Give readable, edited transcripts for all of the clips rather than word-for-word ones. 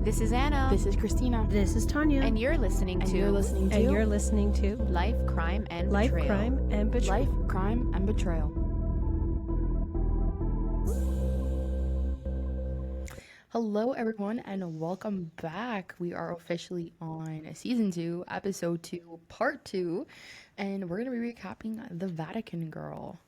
This is Anna. This is Christina. This is Tanya. And you're listening to Life, Crime, and Life, Betrayal. Crime, and Betrayal. Life, Crime, and Betrayal. Hello, everyone, and welcome back. We are officially on Season 2, Episode 2, Part 2, and we're going to be recapping The Vatican Girl.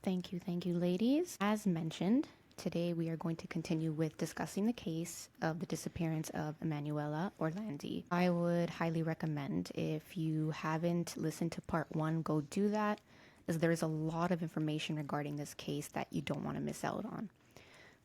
Thank you, ladies. As mentioned, today we are going to continue with discussing the case of the disappearance of Emanuela Orlandi. I would highly recommend, if you haven't listened to Part 1, go do that, as there is a lot of information regarding this case that you don't want to miss out on.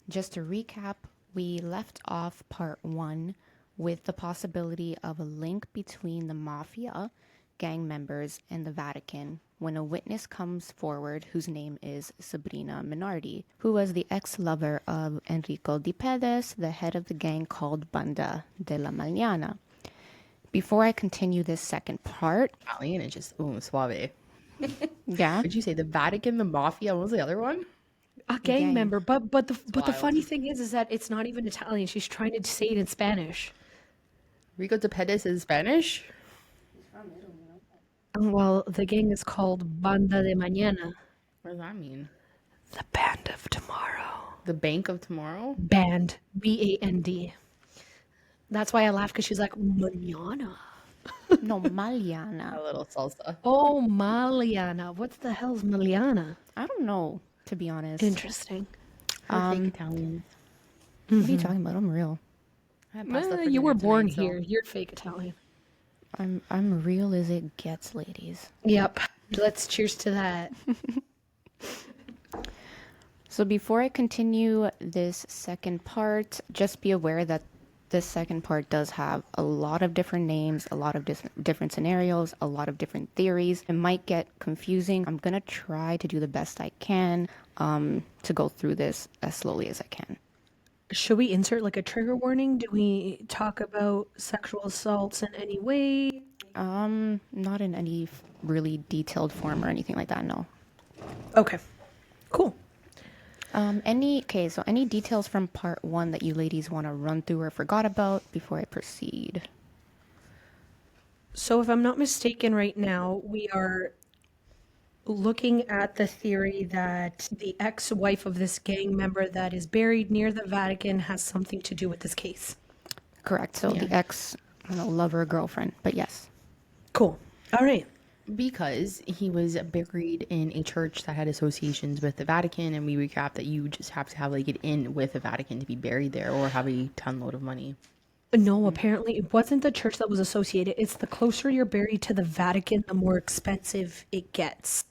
Just to recap, we left off Part 1 with the possibility of a link between the mafia, gang members, and the Vatican when a witness comes forward whose name is Sabrina Minardi, who was the ex-lover of Enrico Di Pedes, the head of the gang called Banda de la Mañana. Before I continue this second part... Italian is just, suave. Yeah? Did you say the Vatican, the mafia? What was the other one? A gang member, but the funny thing is that it's not even Italian. She's trying to say it in Spanish. Rico de Pedes is Spanish? Well, the gang is called Banda de Mañana. What does that mean? The Band of Tomorrow. The Bank of Tomorrow? Band. B-A-N-D. That's why I laugh, because she's like, Mañana. No, Maliana. A little salsa. Oh, Maliana. What the hell's Maliana? I don't know, to be honest. Interesting. Fake Italian. What are you talking about? I'm real. You were born here. You're fake Italian. I'm real as it gets, ladies. Yep. Let's cheers to that. So before I continue this second part, just be aware that this second part does have a lot of different names, a lot of different scenarios, a lot of different theories. It might get confusing. I'm going to try to do the best I can to go through this as slowly as I can. Should we insert like a trigger warning? Do we talk about sexual assaults in any way? Not in any really detailed form or anything like that, no. Okay, cool. Any details from part 1 that you ladies want to run through or forgot about before I proceed? So if I'm not mistaken right now, we are looking at the theory that the ex-wife of this gang member that is buried near the Vatican has something to do with this case. Correct. So the ex, lover, girlfriend, but yes. Cool. All right. Because he was buried in a church that had associations with the Vatican, and we recap that you just have to have like it in with the Vatican to be buried there or have a ton load of money. No, apparently it wasn't the church that was associated. It's the closer you're buried to the Vatican, the more expensive it gets.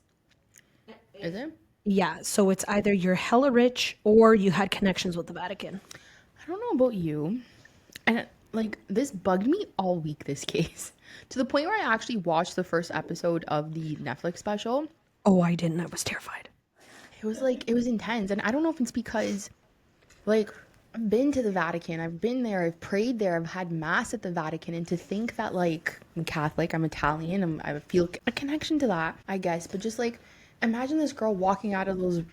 Is it? Yeah, so it's either you're hella rich or you had connections with the Vatican. I don't know about you. And like this bugged me all week, this case. To the point where I actually watched the first episode of the Netflix special. Oh, I didn't. I was terrified. It was intense. And I don't know if it's because like I've been to the Vatican. I've been there. I've prayed there. I've had mass at the Vatican. And to think that like I'm Catholic, I'm Italian, I feel a connection to that, I guess. But just like imagine this girl walking out of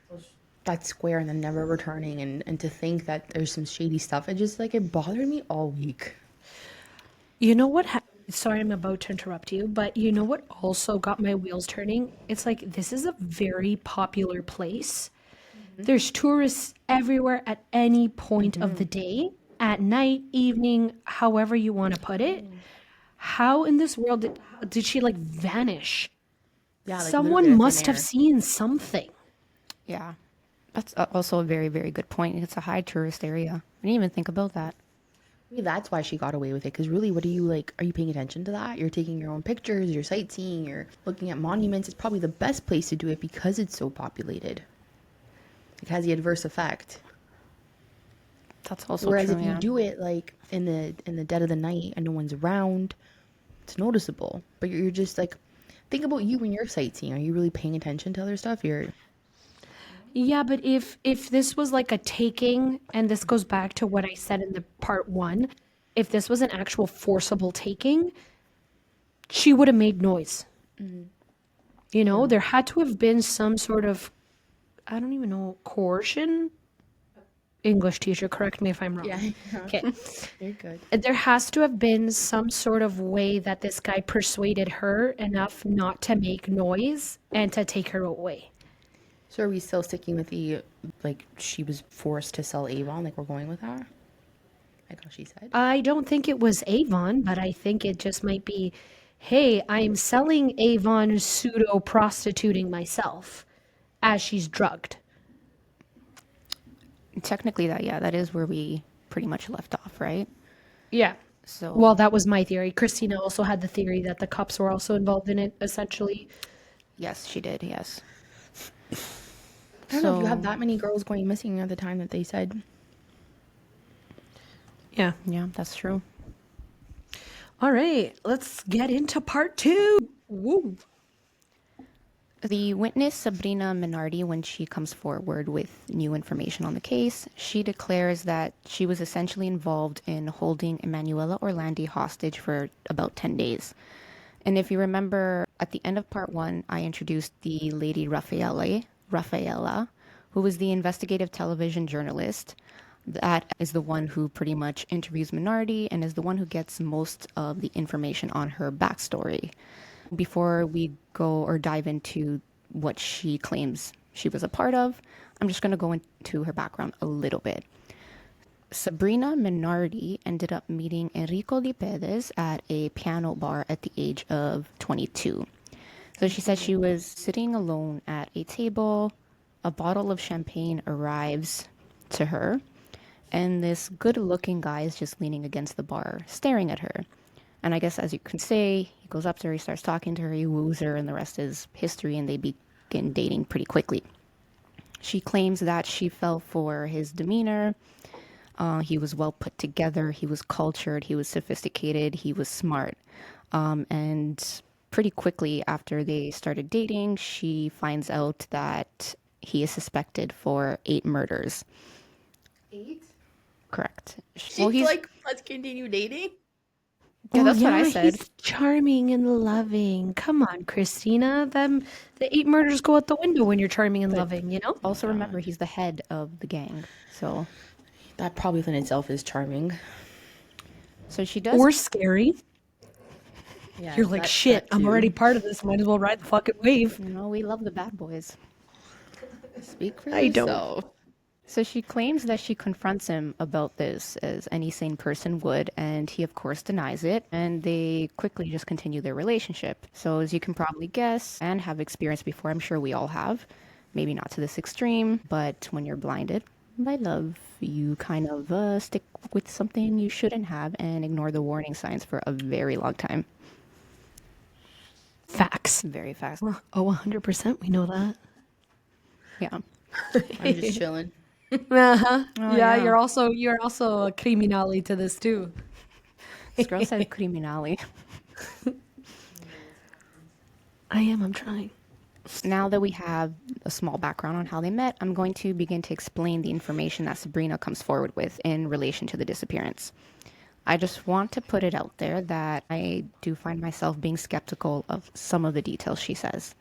that square and then never returning, and to think that there's some shady stuff. It just like it bothered me all week. You know what? Sorry, I'm about to interrupt you, but you know what also got my wheels turning? It's like this is a very popular place. Mm-hmm. There's tourists everywhere at any point of the day, at night, evening, however you want to put it. How in this world did she like vanish? Yeah, like someone must have seen something. Yeah, that's also a very, very good point. It's a high tourist area. I didn't even think about that. Maybe that's why she got away with it. Because really, what are you paying attention to that? You're taking your own pictures, you're sightseeing, you're looking at monuments. It's probably the best place to do it because it's so populated. It has the adverse effect. That's also Whereas true, if you do it like in the dead of the night and no one's around, it's noticeable. But you're just like, think about you when you're sightseeing. Are you really paying attention to other stuff? Yeah, but if this was like a taking, and this goes back to what I said in the part 1, if this was an actual forcible taking, she would have made noise. Mm-hmm. You know, there had to have been some sort of, I don't even know, coercion English teacher. Correct me if I'm wrong. Yeah. Okay. You're good. There has to have been some sort of way that this guy persuaded her enough not to make noise and to take her away. So are we still sticking with the, like, she was forced to sell Avon? Like, we're going with that? Like how she said? I don't think it was Avon, but I think it just might be, hey, I'm selling Avon pseudo prostituting myself as she's drugged. Technically, that is where we pretty much left off, right? Yeah. So, Well, that was my theory. Christina also had the theory that the cops were also involved in it, essentially. yes, she did, yes. I don't know if you have that many girls going missing at the time that they said. Yeah. Yeah, that's true. All right, let's get into part 2. Woo. The witness, Sabrina Minardi, when she comes forward with new information on the case, she declares that she was essentially involved in holding Emanuela Orlandi hostage for about 10 days. And if you remember, at the end of part 1, I introduced the lady Rafaela, who was the investigative television journalist. That is the one who pretty much interviews Minardi and is the one who gets most of the information on her backstory. Before we go or dive into what she claims she was a part of, I'm just going to go into her background a little bit. Sabrina Minardi ended up meeting Enrico Di Perez at a piano bar at the age of 22. So she said she was sitting alone at a table. A bottle of champagne arrives to her, and this good-looking guy is just leaning against the bar, staring at her. And I guess, as you can say, he goes up to her, he starts talking to her, he woos her, and the rest is history, and they begin dating pretty quickly. She claims that she fell for his demeanor. He was well put together, he was cultured, he was sophisticated, he was smart. And pretty quickly after they started dating, she finds out that he is suspected for 8 murders. 8? Correct. She's like, let's continue dating? Yeah, that's what I yeah, said. He's charming and loving. Come on, Christina. The 8 murders go out the window when you're charming and loving, you know? Also remember, he's the head of the gang. So That probably within itself is charming. she does. Or scary. Yeah, You're like, shit, I'm already part of this. Might as well ride the fucking wave. We love the bad boys. Speak for I don't. yourself. So she claims that she confronts him about this, as any sane person would, and he of course denies it, and they quickly just continue their relationship. So as you can probably guess and have experienced before, I'm sure we all have, maybe not to this extreme, but when you're blinded by love, you kind of stick with something you shouldn't have and ignore the warning signs for a very long time. Facts. Very fast. Oh, 100%. We know that. Yeah. I'm just chilling. Uh-huh. yeah. You're also a criminale to this too. This girl said criminale. I'm trying. Now that we have a small background on how they met, I'm going to begin to explain the information that Sabrina comes forward with in relation to the disappearance. I just want to put it out there that I do find myself being skeptical of some of the details she says.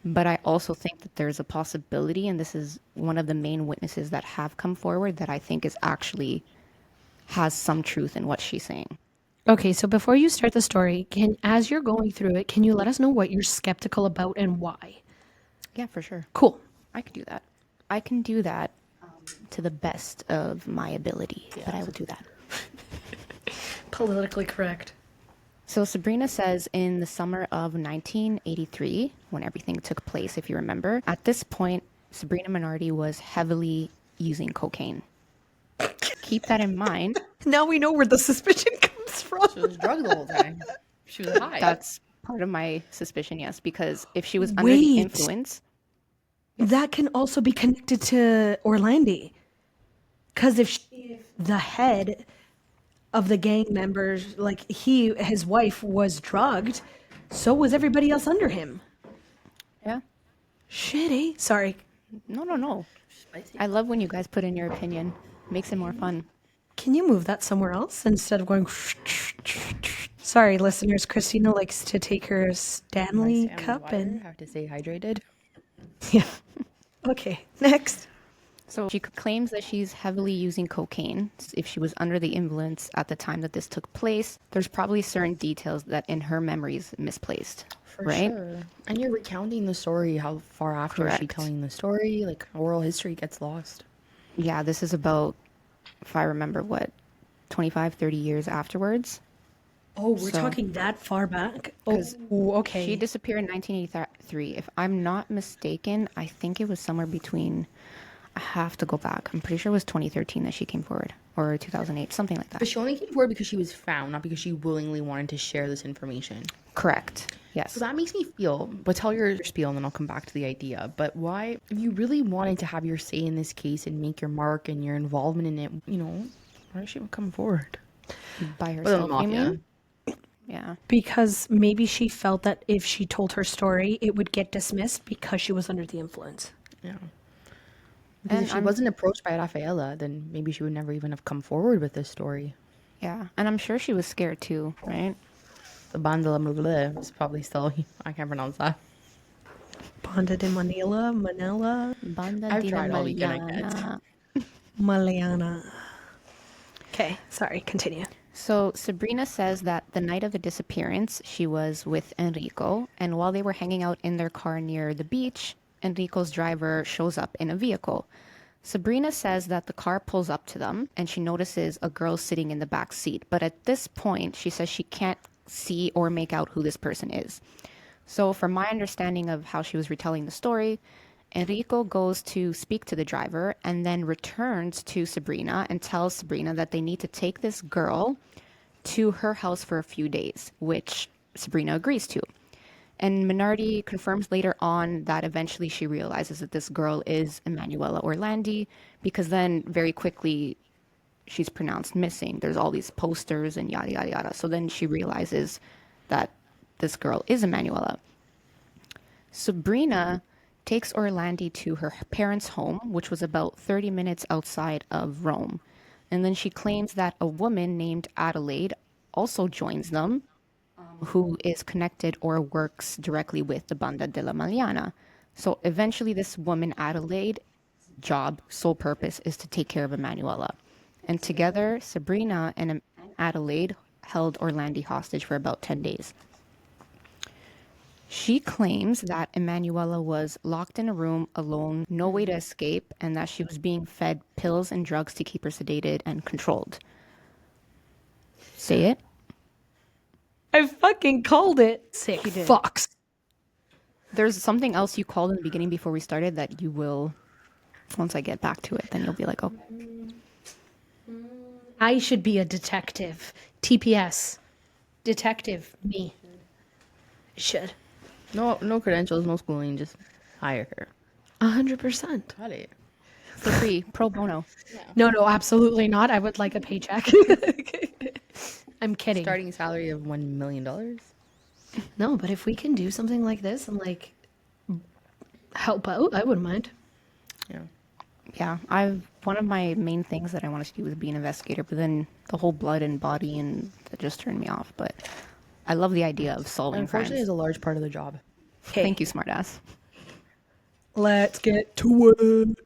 But I also think that there's a possibility, and this is one of the main witnesses that have come forward, that I think is actually has some truth in what she's saying. Okay, so before you start the story, as you're going through it, can you let us know what you're skeptical about and why? Yeah, for sure. Cool. I can do that. I can do that to the best of my ability, but I will do that. Politically correct. So Sabrina says in the summer of 1983, when everything took place, if you remember, at this point, Sabrina Minardi was heavily using cocaine. Keep that in mind. Now we know where the suspicion comes from. She was drugged the whole time. She was high. That's part of my suspicion, yes, because if she was under the influence... That can also be connected to Orlandi. Because if the head of the gang members, like his wife was drugged, so was everybody else under him. Yeah. Shit, eh? Sorry. No. I love when you guys put in your opinion. Makes it more fun. Can you move that somewhere else instead of going... Sorry, listeners. Christina likes to take her Stanley cup and... have to stay hydrated. Yeah. Okay, next. So she claims that she's heavily using cocaine. If she was under the influence at the time that this took place, there's probably certain details that in her memory is misplaced, For right? sure. And you're recounting the story. How far after is she Correct. telling the story? Like, oral history gets lost. Yeah, this is about, if I remember, 25, 30 years afterwards. Oh, we're So, talking that far back? Oh, because she okay. disappeared in 1983. If I'm not mistaken, I think it was somewhere between, I have to go back. I'm pretty sure it was 2013 that she came forward, or 2008, something like But that. she only came forward because she was found, not because she willingly wanted to share this information. Correct. So Yes. that makes me feel, but tell your spiel and then I'll come back to the idea. But why, if you really wanted to have your say in this case and make your mark and your involvement in it, why did she come forward? By Other than the herself, you mafia. mean? Yeah. Because maybe she felt that if she told her story, it would get dismissed because she was under the influence. Yeah. Because And if she wasn't approached by Rafaela, then maybe she would never even have come forward with this story. yeah, and I'm sure she was scared too, right? The Banda la Mula is probably still, I can't pronounce that. Banda de Manila, Banda I've di la tried all weekend, I can't. Maliana. Maliana. Okay, sorry, continue. So Sabrina says that the night of the disappearance, she was with Enrico, and while they were hanging out in their car near the beach, Enrico's driver shows up in a vehicle. Sabrina says that the car pulls up to them and she notices a girl sitting in the back seat. But at this point, she says she can't see or make out who this person is. So, from my understanding of how she was retelling the story, Enrico goes to speak to the driver and then returns to Sabrina and tells Sabrina that they need to take this girl to her house for a few days, which Sabrina agrees to. And Minardi confirms later on that eventually she realizes that this girl is Emanuela Orlandi because then very quickly she's pronounced missing. There's all these posters and yada, yada, yada. So then she realizes that this girl is Emanuela. Sabrina takes Orlandi to her parents' home, which was about 30 minutes outside of Rome. And then she claims that a woman named Adelaide also joins them, who is connected or works directly with the Banda de la Maliana. So eventually, this woman, Adelaide, job, sole purpose is to take care of Emanuela. And together, Sabrina and Adelaide held Orlandi hostage for about 10 days. She claims that Emanuela was locked in a room alone, no way to escape, and that she was being fed pills and drugs to keep her sedated and controlled. Say it. I fucking called it. Sick She did. fucks. There's something else you called in the beginning before we started that you will, once I get back to it, then you'll be like, oh, I should be a detective. TPS. Detective. Me. Should. No credentials, no schooling, just hire her. 100%. Got it. for free, pro bono. No, absolutely not. I would like a paycheck. I'm kidding. Starting salary of $1 million. No, but if we can do something like this and like help out, I wouldn't mind. Yeah. Yeah, one of my main things that I wanted to do was be an investigator, but then the whole blood and body and that just turned me off. But I love the idea of solving Unfortunately, crimes. is a large part of the job. Okay, Thank you, smartass. let's get to it.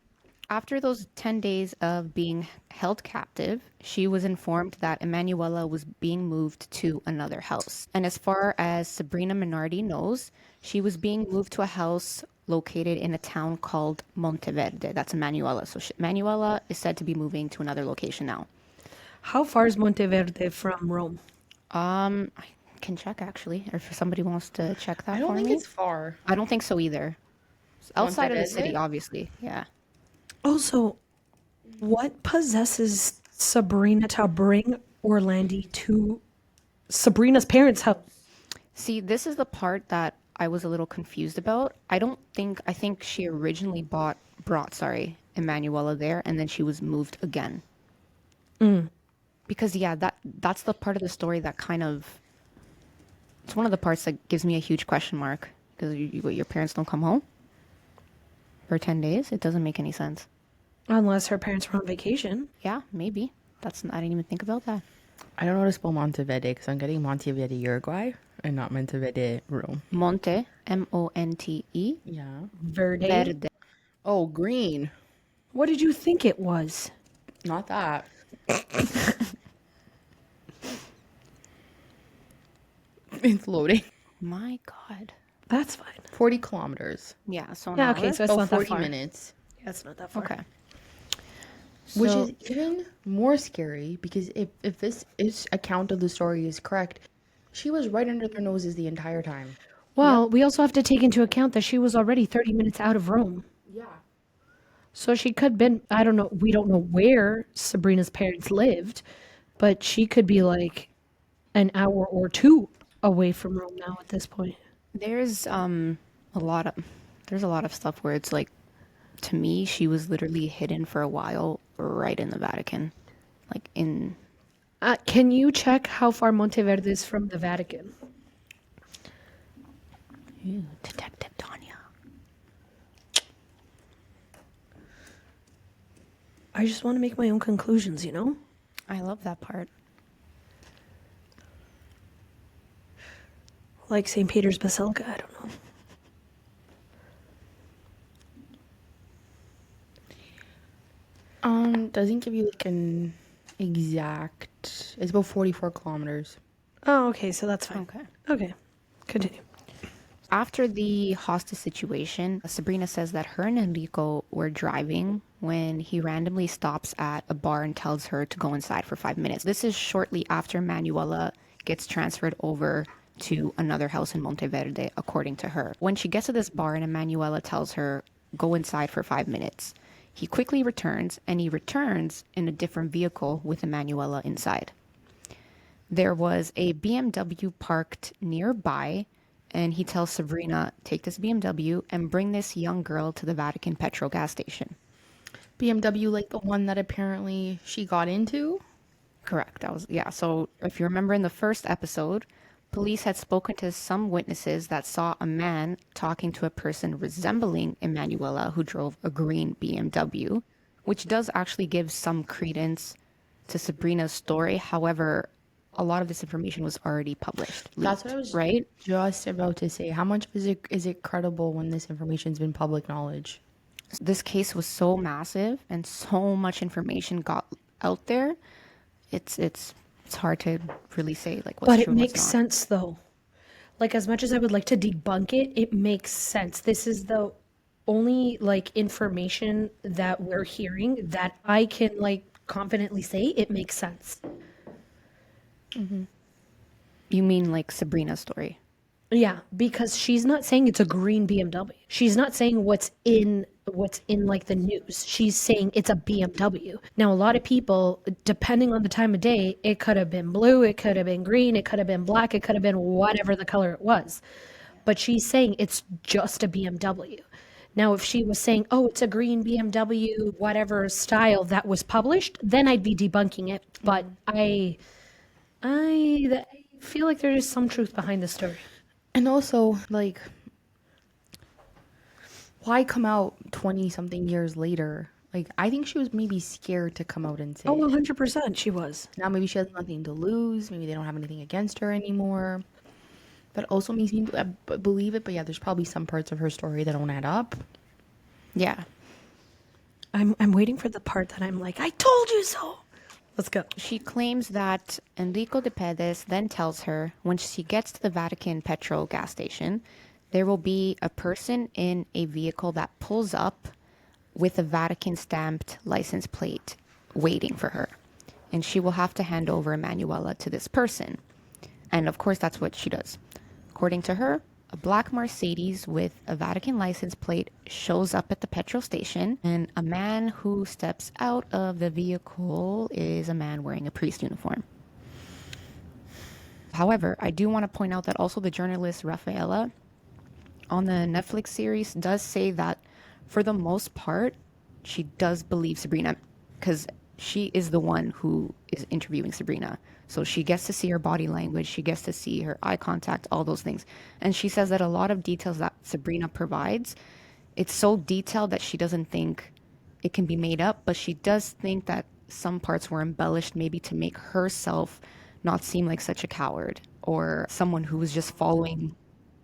After those 10 days of being held captive, she was informed that Emanuela was being moved to another house. And as far as Sabrina Minardi knows, she was being moved to a house located in a town called Monteverde. That's Emanuela. So Emanuela is said to be moving to another location now. How far is Monteverde from Rome? I can check actually, or if somebody wants to check that I don't for think me. it's far. I don't think so either. It's outside of the Monteverde? city, obviously. Yeah. Also, what possesses Sabrina to bring Orlandi to Sabrina's parents' house? See, this is the part that I was a little confused about. I think she originally brought, sorry, Emanuela there and then she was moved again. Because yeah, that's the part of the story that kind of, it's one of the parts that gives me a huge question mark because your parents don't come home for 10 days. It doesn't make any sense. Unless her parents were on vacation. Yeah, maybe. I didn't even think about that. I don't know how to spell Monteverde because I'm getting Monteverde, Uruguay, and not Monteverde, Rome. Monte, Monte. Yeah. Verde. Verde. Oh, green. What did you think it was? Not that. It's loading. My God. That's fine. 40 kilometers. Yeah, so Yeah, now okay, so it's So not that 40 far. minutes. Yeah, it's not that far. okay. Which So- is even more scary because if this is account of the story is correct, she was right under their noses the entire time. Well, we also have to take into account that she was already 30 minutes out of Rome. Yeah. So she could been, I don't know, we don't know where Sabrina's parents lived, but she could be like an hour or two away from Rome now at this point. There's a lot of there's a lot of stuff where it's like, to me, she was literally hidden for a while right in the Vatican. Like in Can you check how far Monteverde is from the Vatican? Detective Tanya. I just want to make my own conclusions, you know? I love that part. Like St. Peter's Basilica, I don't know. Doesn't give you like an exact. It's about 44 kilometers. Oh, okay, so that's fine. Okay. Okay, continue. After the hostage situation, Sabrina says that her and Enrico were driving when he randomly stops at a bar and tells her to go inside for 5 minutes. This is shortly after Manuela gets transferred over to another house in Monteverde, according to her. When she gets to this bar and Emanuela tells her, go inside for 5 minutes, he quickly returns, and he returns in a different vehicle with Emanuela inside. There was a BMW parked nearby, and he tells Sabrina, take this BMW and bring this young girl to the Vatican petrol gas station. BMW, like the one that apparently she got into. Correct. That was, yeah. So if you remember in the first episode, police had spoken to some witnesses that saw a man talking to a person resembling Emanuela who drove a green BMW, which does actually give some credence to Sabrina's story. However, a lot of this information was already published. That's leaked, what I was right? just about to say. How much is it credible when this information's been public knowledge? This case was so massive and so much information got out there. It's hard to really say like what's But it true and what's makes not. sense though. Like as much as I would like to debunk it, it makes sense. This is the only like information that we're hearing that I can like confidently say it makes sense. You mean like Sabrina's story? Yeah, because she's not saying it's a green BMW. She's not saying what's in like the news. She's saying it's a BMW. Now a lot of people, depending on the time of day, it could have been blue, it could have been green, it could have been black, it could have been whatever the color it was. But she's saying it's just a BMW. Now if she was saying, "Oh, it's a green BMW, whatever style that was published," then I'd be debunking it. But I feel like there is some truth behind the story. And also, like, why come out 20 something years later? Like, I think she was maybe scared to come out and say Oh, it. 100% she was. Now maybe she has nothing to lose. Maybe they don't have anything against her anymore. That also makes me believe it. But yeah, there's probably some parts of her story that don't add up. Yeah. I'm waiting for the part that I'm like, I told you so. Let's go. She claims that Enrico de Pedes then tells her when she gets to the Vatican petrol gas station, there will be a person in a vehicle that pulls up with a Vatican stamped license plate waiting for her. And she will have to hand over Emanuela to this person. And of course, that's what she does. According to her, a black Mercedes with a Vatican license plate shows up at the petrol station, and a man who steps out of the vehicle is a man wearing a priest uniform. However, I do want to point out that also the journalist Rafaela on the Netflix series does say that for the most part, she does believe Sabrina because she is the one who is interviewing Sabrina. So she gets to see her body language, she gets to see her eye contact, all those things. And she says that a lot of details that Sabrina provides, it's so detailed that she doesn't think it can be made up, but she does think that some parts were embellished maybe to make herself not seem like such a coward or someone who was just following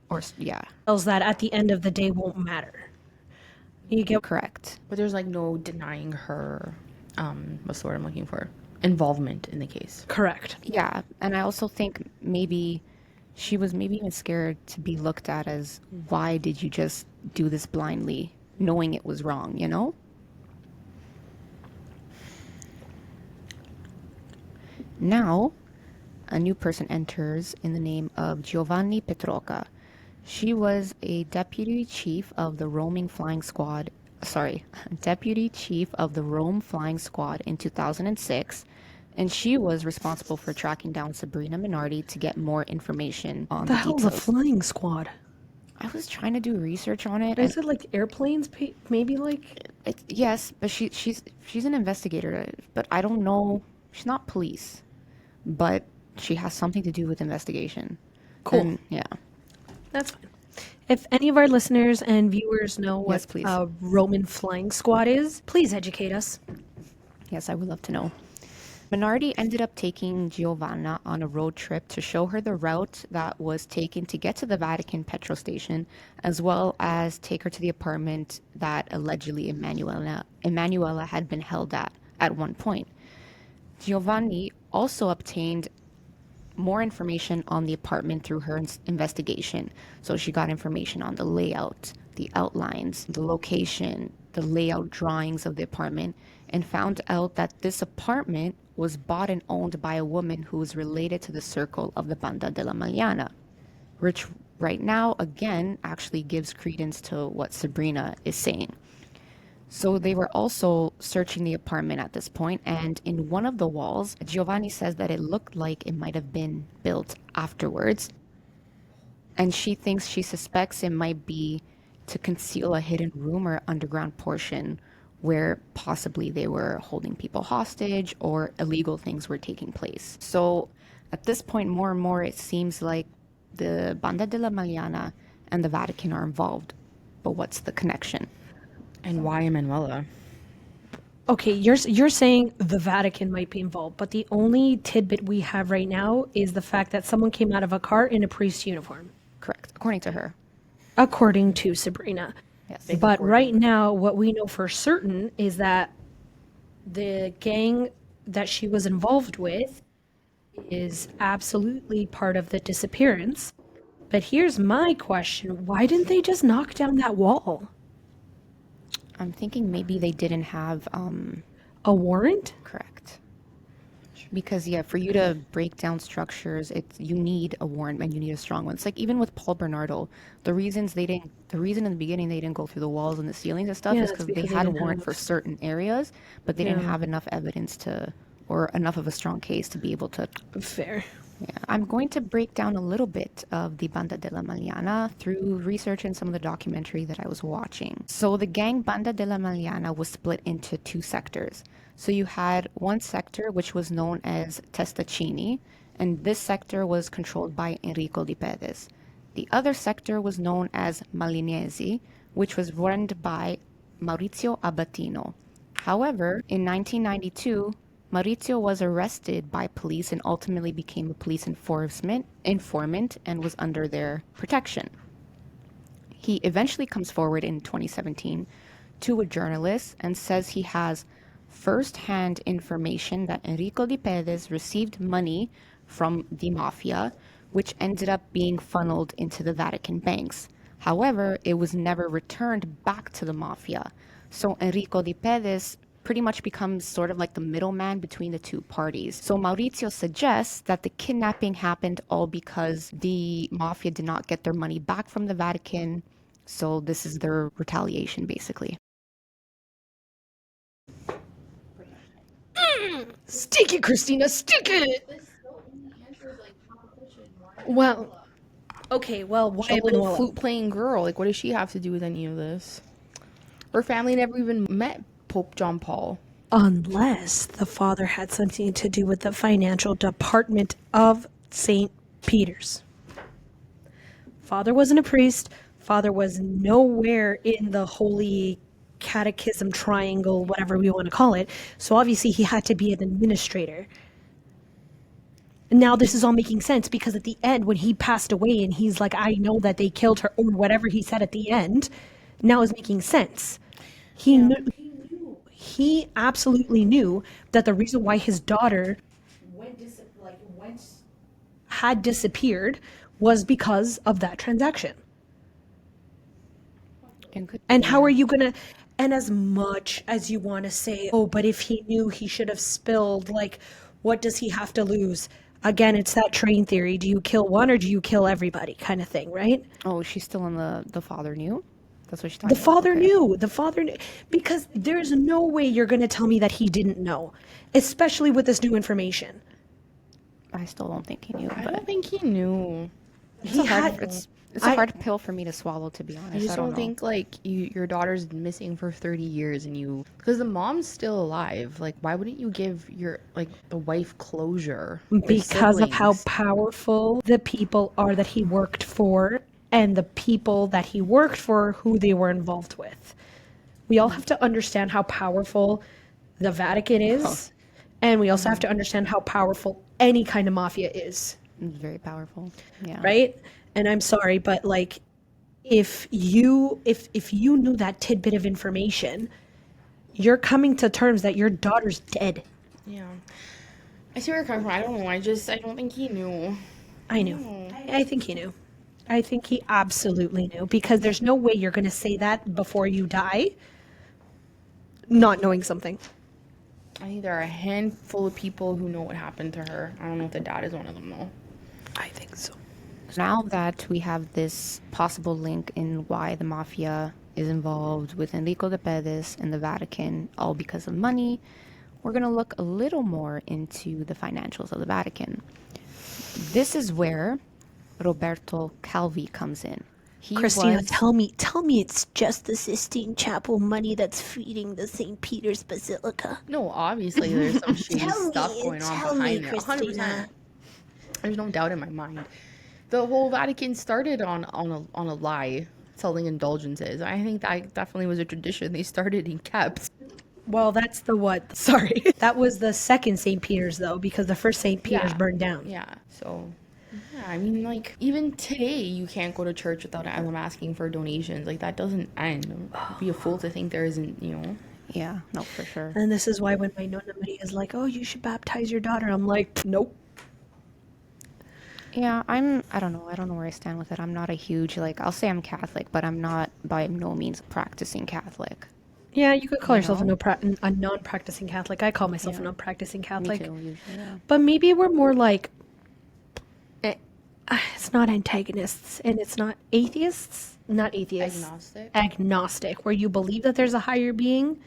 or yeah. Tells that at the end of the day won't matter. You get Correct. But there's like no denying her, what's the word I'm looking for? Involvement in the case. correct. Yeah, and I also think maybe she was maybe even scared to be looked at as, why did you just do this blindly, knowing it was wrong, you know? Now, a new person enters in the name of Giovanni Petrocca. She was a deputy chief of the roaming flying squad. Sorry, deputy chief of the Rome flying squad in 2006, and she was responsible for tracking down Sabrina Minardi to get more information on The the hell's a details. flying squad? I was trying to do research on it, and Is it like airplanes? Maybe like. yes, but she's an investigator, but I don't know. She's not police, but she has something to do with investigation. Cool. And, yeah. That's fine. If any of our listeners and viewers know Yes, what please. a Roman flying squad is, please educate us. Yes, I would love to know. Minardi ended up taking Giovanna on a road trip to show her the route that was taken to get to the Vatican petrol station, as well as take her to the apartment that allegedly Emanuela had been held at one point. Giovanni also obtained more information on the apartment through her investigation. So she got information on the layout, the outlines, the location, the layout drawings of the apartment, and found out that this apartment was bought and owned by a woman who was related to the circle of the Banda della Magliana, which right now, again, actually gives credence to what Sabrina is saying. So they were also searching the apartment at this point, and in one of the walls, Giovanni says that it looked like it might have been built afterwards. And she suspects it might be to conceal a hidden room or underground portion where possibly they were holding people hostage or illegal things were taking place. So at this point, more and more, it seems like the Banda della Magliana and the Vatican are involved. But what's the connection? And why Emanuela? Okay, you're saying the Vatican might be involved, but the only tidbit we have right now is the fact that someone came out of a car in a priest's uniform, Correct, according to her. according to Sabrina. Yes. But right now, what we know for certain is that the gang that she was involved with is absolutely part of the disappearance. But here's my question. Why didn't they just knock down that wall? I'm thinking maybe they didn't have A warrant? correct. Because yeah, for you to break down structures, you need a warrant and you need a strong one. It's like even with Paul Bernardo, the reason in the beginning they didn't go through the walls and the ceilings and stuff Yeah, is that's because they because they had a didn't warrant have- for certain areas, but they didn't Yeah. have enough evidence or enough of a strong case to be able to. Fair. Yeah. I'm going to break down a little bit of the Banda della Magliana through research and some of the documentary that I was watching. So the gang Banda della Magliana was split into two sectors. So you had one sector which was known as Testaccini, and this sector was controlled by Enrico Di Pedes. The other sector was known as Malinesi, which was run by Maurizio Abatino. However, in 1992, Maurizio was arrested by police and ultimately became a police informant and was under their protection. He eventually comes forward in 2017 to a journalist and says he has first-hand information that Enrico Di Pedes received money from the mafia, which ended up being funneled into the Vatican banks. However, it was never returned back to the mafia. So Enrico Di Pedes pretty much becomes sort of like the middleman between the two parties. So Maurizio suggests that the kidnapping happened all because the mafia did not get their money back from the Vatican. So this is their retaliation, basically. Stick it, Christina, stick it! Well, okay, well, why A little Emanuela? flute playing girl. Like, what does she have to do with any of this? Her family never even met Pope John Paul. Unless the father had something to do with the financial department of St. Peter's. Father wasn't a priest. Father was nowhere in the holy catechism triangle, whatever we want to call it. So obviously he had to be an administrator. And now this is all making sense because at the end, when he passed away and he's like, I know that they killed her, or whatever he said at the end, now is making sense. He knew, he absolutely knew that the reason why his daughter had disappeared was because of that transaction. And could And how are you gonna, and as much as you want to say, oh, but if he knew, he should have spilled, like, what does he have to lose? Again, it's that train theory. Do you kill one or do you kill everybody kind of thing, right? Oh, she's still in the father knew? That's what she's The talking about. father Okay. knew. The father knew. Because there's no way you're going to tell me that he didn't know, especially with this new information. I still don't think he knew, I but don't think he knew. it's He a hard had. it's a I, hard pill for me to swallow, to be I honest. just I don't don't know. think like your daughter's missing for 30 years and you because the mom's still alive. Like why wouldn't you give your like the wife closure? Their because of how siblings. powerful the people are that he worked for and the people that he worked for who they were involved with. We all have to understand how powerful the Vatican is, and we also have to understand how powerful any kind of mafia is, It's very powerful. Yeah. right? And I'm sorry, but like if you knew that tidbit of information, you're coming to terms that your daughter's dead. Yeah. I see where you're coming from. I don't know. I don't think he knew. I knew. I think he knew. I think he absolutely knew because there's no way you're going to say that before you die not knowing something. I think there are a handful of people who know what happened to her. I don't know if the dad is one of them though. I think so. Now that we have this possible link in why the mafia is involved with Enrico de Perez and the Vatican, all because of money, we're going to look a little more into the financials of the Vatican. This is where Roberto Calvi comes in. He Christina, was tell me it's just the Sistine Chapel money that's feeding the St. Peter's Basilica. No, obviously there's some shady Tell me, stuff going on tell me, behind there. 100%. Christina. There's no doubt in my mind. The whole Vatican started on a lie, selling indulgences. I think that definitely was a tradition they started and kept. Well, that's the what? Sorry. That was the second St. Peter's, though, because the first St. Peter's Yeah. burned down. Yeah. So, yeah, I mean, like, even today, you can't go to church without them asking for donations. Like, that doesn't end. I'd be a fool to think there isn't, you know. yeah, no, for sure. And this is why when my nonna Maria is like, oh, you should baptize your daughter, I'm like, nope. Yeah, I don't know. I don't know where I stand with it. I'm not a huge, like, I'll say I'm Catholic, but I'm not by no means a practicing Catholic. Yeah, you could call You yourself know? a non-practicing Catholic. I call myself a Yeah. non-practicing Me Catholic. too, usually, yeah. But maybe we're more like, it's not antagonists and it's not atheists. Not atheists. Agnostic. Agnostic, where you believe that there's a higher being,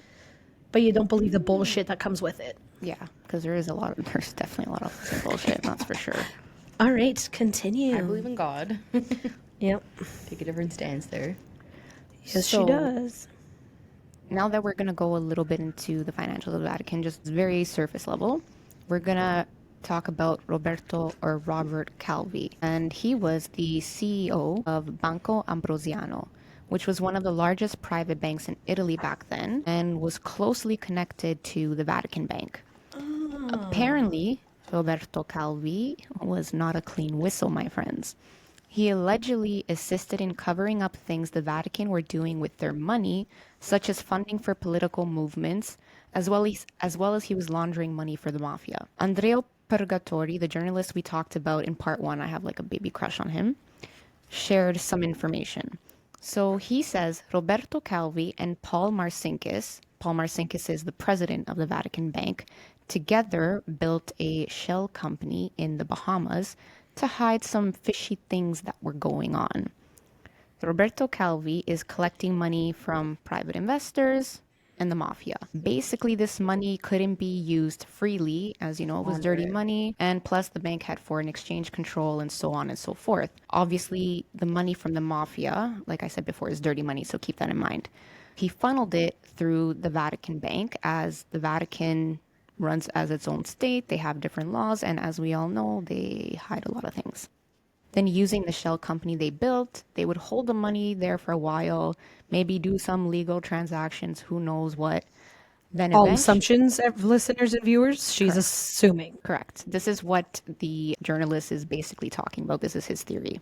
but you don't believe the bullshit that comes with it. Yeah, because there's definitely a lot of bullshit, that's for sure. All right, continue. I believe in God. Yep. Take a different stance there. Yes, So- she does. Now that we're going to go a little bit into the financials of the Vatican, just very surface level, we're going to talk about Roberto or Robert Calvi. And he was the CEO of Banco Ambrosiano, which was one of the largest private banks in Italy back then and was closely connected to the Vatican Bank. Apparently, Roberto Calvi was not a clean whistle, my friends. He allegedly assisted in covering up things the Vatican were doing with their money, such as funding for political movements, as well as he was laundering money for the mafia. Andrea Purgatori, the journalist we talked about in part 1, I have like a baby crush on him, shared some information. So he says Roberto Calvi and Paul Marcinkus is the president of the Vatican Bank, together built a shell company in the Bahamas to hide some fishy things that were going on. Roberto Calvi is collecting money from private investors and the mafia. Basically, this money couldn't be used freely, as you know, it was dirty money, and plus the bank had foreign exchange control and so on and so forth. Obviously, the money from the mafia, like I said before, is dirty money, so keep that in mind. He funneled it through the Vatican Bank, as the Vatican runs as its own state. They have different laws, and as we all know, they hide a lot of things. Then, using the shell company they built, they would hold the money there for a while, maybe do some legal transactions, who knows what. Then All eventually, assumptions, listeners and viewers, she's assuming. correct. This is what the journalist is basically talking about. This is his theory.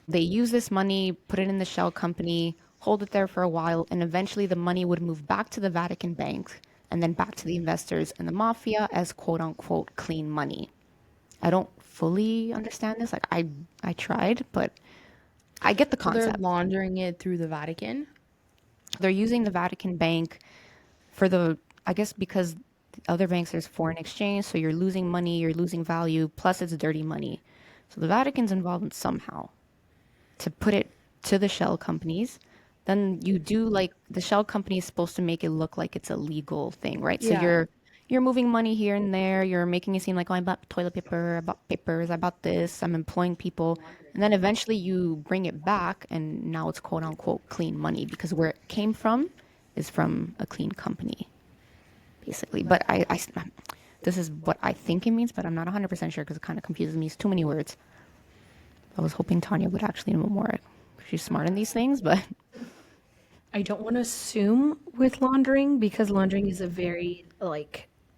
They use this money, put it in the shell company, hold it there for a while, and eventually the money would move back to the Vatican bank and then back to the investors and the mafia as quote unquote clean money. I don't fully understand this. Like I tried, but I get the So they're concept. laundering it through the Vatican. They're using the Vatican bank for the, I guess because other banks there's foreign exchange, so you're losing money, you're losing value, plus it's dirty money. So the Vatican's involved somehow to put it to the shell companies. Then you do like the shell company is supposed to make it look like it's a legal thing, right? So Yeah. you're moving money here and there, you're making it seem like, oh, I bought toilet paper, I bought papers, I bought this, I'm employing people. And then eventually you bring it back and now it's quote unquote clean money because where it came from is from a clean company, basically. But this is what I think it means, but I'm not 100% sure because it kind of confuses me. It's too many words. I was hoping Tanya would actually know more. She's smart in these things, but I don't want to assume with laundering because laundering is a very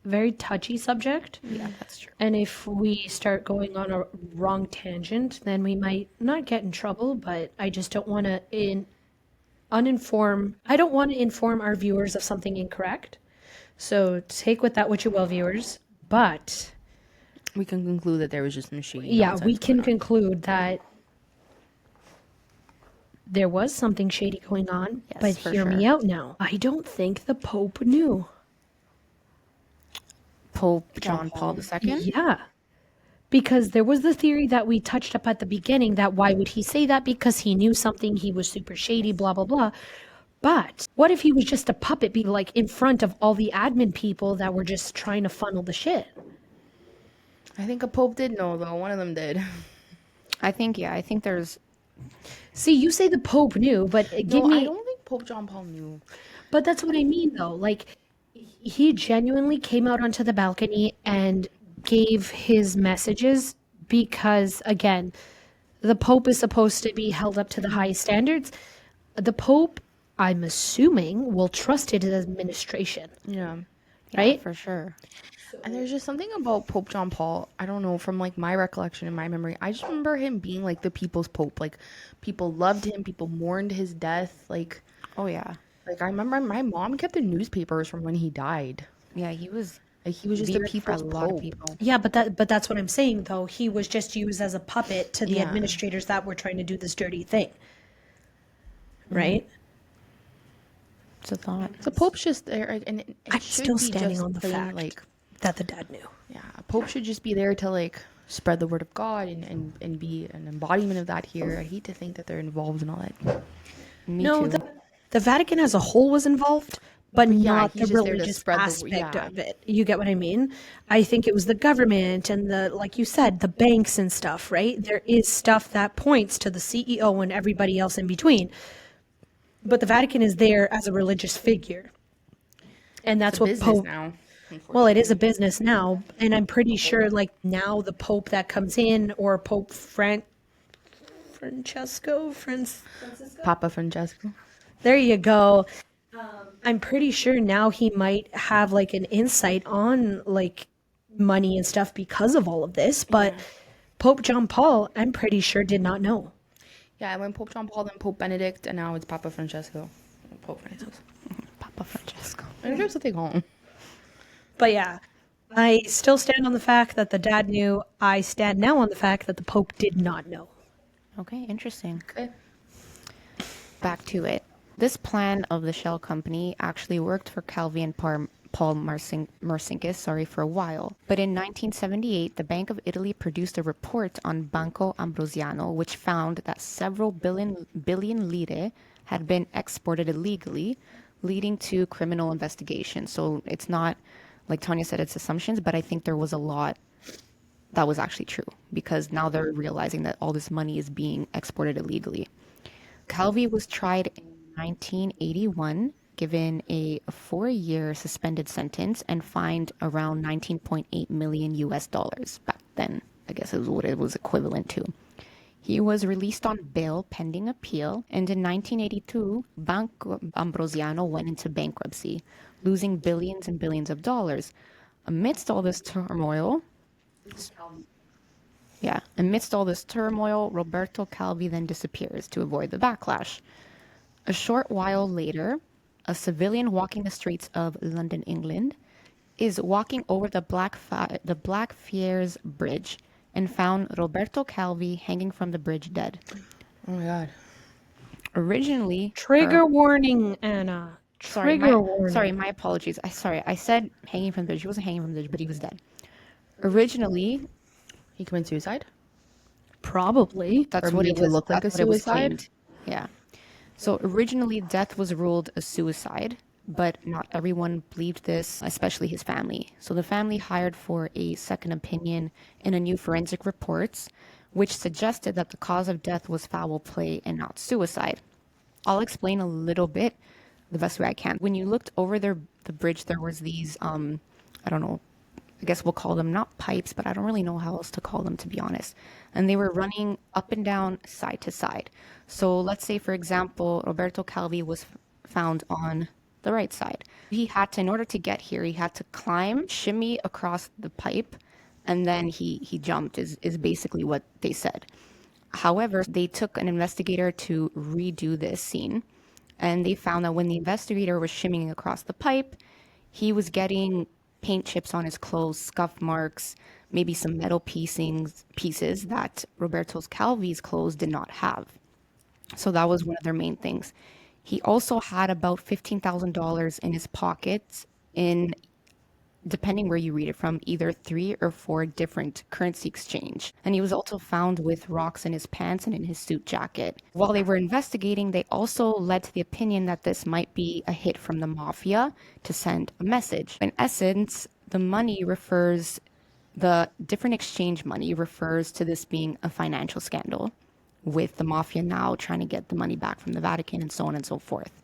very touchy subject. yeah, that's true. And if we start going on a wrong tangent, then we might not get in trouble, but I just don't want to I don't want to inform our viewers of something incorrect. So take with that what you will, viewers. But We can conclude that there was just some shady yeah, nonsense we can going on. conclude that there was something shady going on, Yes, but for hear me sure. out now. I don't think the Pope knew. Pope John Paul II? Yeah. Because there was the theory that we touched up at the beginning that why would he say that? Because he knew something, he was super shady, blah, blah, blah. But what if he was just a puppet, be like in front of all the admin people that were just trying to funnel the shit? I think a pope did know though. One of them did. I think, yeah, I think there's, See, you say the Pope knew, but give No, I me. don't think Pope John Paul knew. But that's what I mean, though. Like, he genuinely came out onto the balcony and gave his messages because, again, the Pope is supposed to be held up to the highest standards. The Pope, I'm assuming, will trust his administration, Yeah. yeah, right? for sure. And there's just something about Pope John Paul, I don't know, from like my recollection and my memory. I just remember him being like the people's pope. Like people loved him, people mourned his death. Oh, yeah. Like I remember my mom kept the newspapers from when he died. Yeah, he was Like he was just the revered for a people's lot of pope. people. Yeah, but that's what I'm saying, though. He was just used as a puppet to the Yeah. administrators that were trying to do this dirty thing, right? It's a thought. The pope's just there, like, and it I'm should still be standing just on the plain, fact like, that the dad knew. yeah, a pope should just be there to like spread the word of God and be an embodiment of that here. I hate to think that they're involved in all that. Me No, too. the Vatican as a whole was involved, but yeah, not he's the just there to religious spread the aspect yeah. of it. You get what I mean? I think it was the government and the, like you said, the banks and stuff, right? There is stuff that points to the CEO and everybody else in between. But the Vatican is there as a religious figure. And that's It's a what business Pope, now. well, it is a business now. And I'm pretty sure, like, now the Pope that comes in, or Pope Francesco, Papa Francesco. there you go. I'm pretty sure now he might have like an insight on like money and stuff because of all of this, but Pope John Paul, I'm pretty sure did not know. Yeah, I went Pope John Paul, then Pope Benedict, and now it's Papa Francesco. Pope Francis. Papa Francesco. I think that's what they call him. But yeah, I still stand on the fact that the dad knew. I stand now on the fact that the Pope did not know. Okay, interesting. Okay. Back to it. This plan of the shell company actually worked for Calvi and Paul Marcinkus, for a while. But in 1978, the Bank of Italy produced a report on Banco Ambrosiano, which found that several billion lire had been exported illegally, leading to criminal investigation. So it's not, like Tanya said, it's assumptions, but I think there was a lot that was actually true because now they're realizing that all this money is being exported illegally. Calvi was tried in 1981, given a 4-year suspended sentence, and fined around 19.8 million US dollars. Back then, I guess is what it was equivalent to. He was released on bail pending appeal, and in 1982, Banco Ambrosiano went into bankruptcy, losing billions and billions of dollars. Amidst all this turmoil, Roberto Calvi then disappears to avoid the backlash. A short while later, a civilian walking the streets of London, England, is walking over the Blackfriars Bridge and found Roberto Calvi hanging from the bridge dead. Oh my god. Originally, Trigger warning, Anna. sorry, Trigger warning. my apologies. I said hanging from the bridge. He wasn't hanging from the bridge, but he was dead. Originally, He committed suicide? Probably. that's Or what made it to was. look like That's a what it was suicide? claimed. Yeah. So originally, death was ruled a suicide, but not everyone believed this, especially his family. So the family hired for a second opinion and a new forensic reports, which suggested that the cause of death was foul play and not suicide. I'll explain a little bit the best way I can. When you looked over the bridge, there was these, I don't know, I guess we'll call them not pipes, but I don't really know how else to call them, to be honest. And they were running up and down, side to side. So let's say, for example, Roberto Calvi was found on the right side. He had to, in order to get here, he had to climb, shimmy across the pipe, and then he jumped, is basically what they said. However, they took an investigator to redo this scene, and they found that when the investigator was shimmying across the pipe, he was getting paint chips on his clothes, scuff marks, maybe some metal pieces that Roberto's Calvi's clothes did not have. So that was one of their main things. He also had about $15,000 in his pockets in, depending where you read it from, either 3 or 4 different currency exchange. And he was also found with rocks in his pants and in his suit jacket. While they were investigating, they also led to the opinion that this might be a hit from the mafia to send a message. In essence, the different exchange money refers to this being a financial scandal, with the mafia now trying to get the money back from the Vatican and so on and so forth.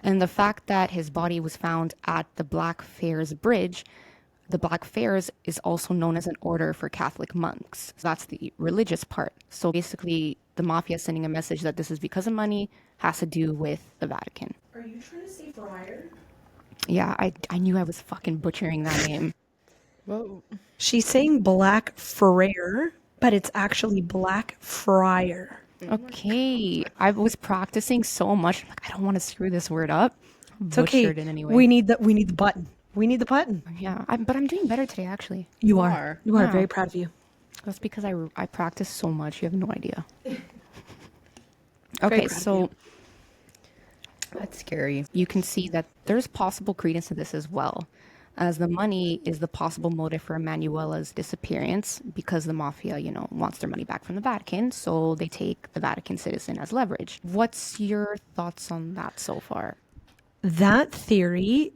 And the fact that his body was found at the Blackfriars Bridge, the Blackfriars is also known as an order for Catholic monks. So that's the religious part. So basically, the mafia sending a message that this is because of money has to do with the Vatican. Are you trying to say friar? Yeah, I knew I was fucking butchering that name. Whoa. She's saying Black Friar, but it's actually Black Friar. Okay, I was practicing so much. I'm like, I don't want to screw this word up. It's okay. Butchered it anyway. We need the button. We need the button. Yeah, but I'm doing better today, actually. You are. You are. Yeah. Very proud of you. That's because I practice so much. You have no idea. Very Okay, proud of so you. That's scary. you can see that there's possible credence to this as well, as the money is the possible motive for Emanuela's disappearance because the mafia, wants their money back from the Vatican, so they take the Vatican citizen as leverage. What's your thoughts on that so far? That theory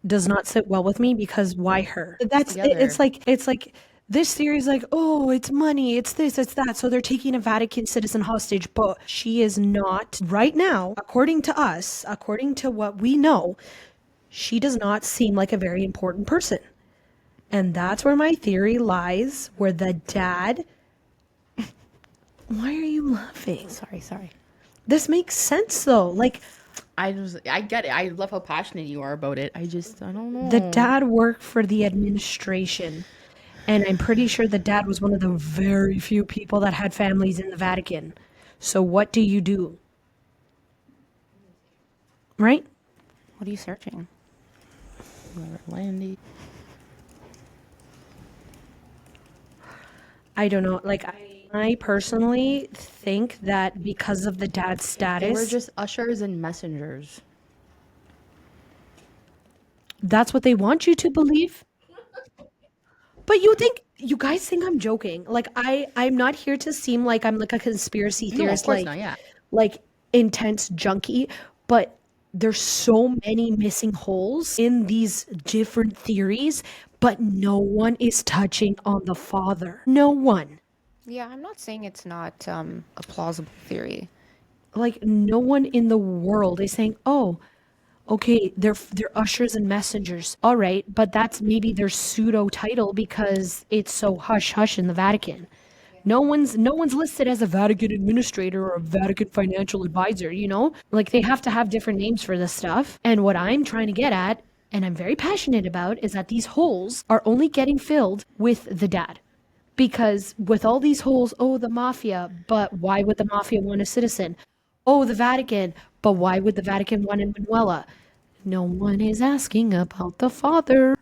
does not sit well with me because why her? together. It's like this theory is like, oh, it's money, it's this, it's that. So they're taking a Vatican citizen hostage, but she is not right now, according to us, according to what we know, she does not seem like a very important person. And that's where my theory lies, where the dad. Why are you laughing? Sorry. This makes sense though. Like, I get it. I love how passionate you are about it. I don't know. the dad worked for the administration. And I'm pretty sure the dad was one of the very few people that had families in the Vatican. So what do you do? Right? What are you searching? Landy. I don't know. Like, I personally think that because of the dad's They were status, just ushers and messengers. that's what they want you to believe. But you guys think I'm joking. Like, I'm not here to seem like I'm like a conspiracy No, of theorist, course like, not, yeah. like intense junkie, but there's so many missing holes in these different theories, but no one is touching on the father. No one. Yeah, I'm not saying it's not a plausible theory. Like, no one in the world is saying, oh, okay, they're ushers and messengers. All right, but that's maybe their pseudo title because it's so hush hush in the Vatican. No one's listed as a Vatican administrator or a Vatican financial advisor, Like, they have to have different names for this stuff. And what I'm trying to get at, and I'm very passionate about, is that these holes are only getting filled with the dad. Because with all these holes, oh, the mafia, but why would the mafia want a citizen? Oh, the Vatican. But why would the Vatican want Emanuela? No one is asking about the father.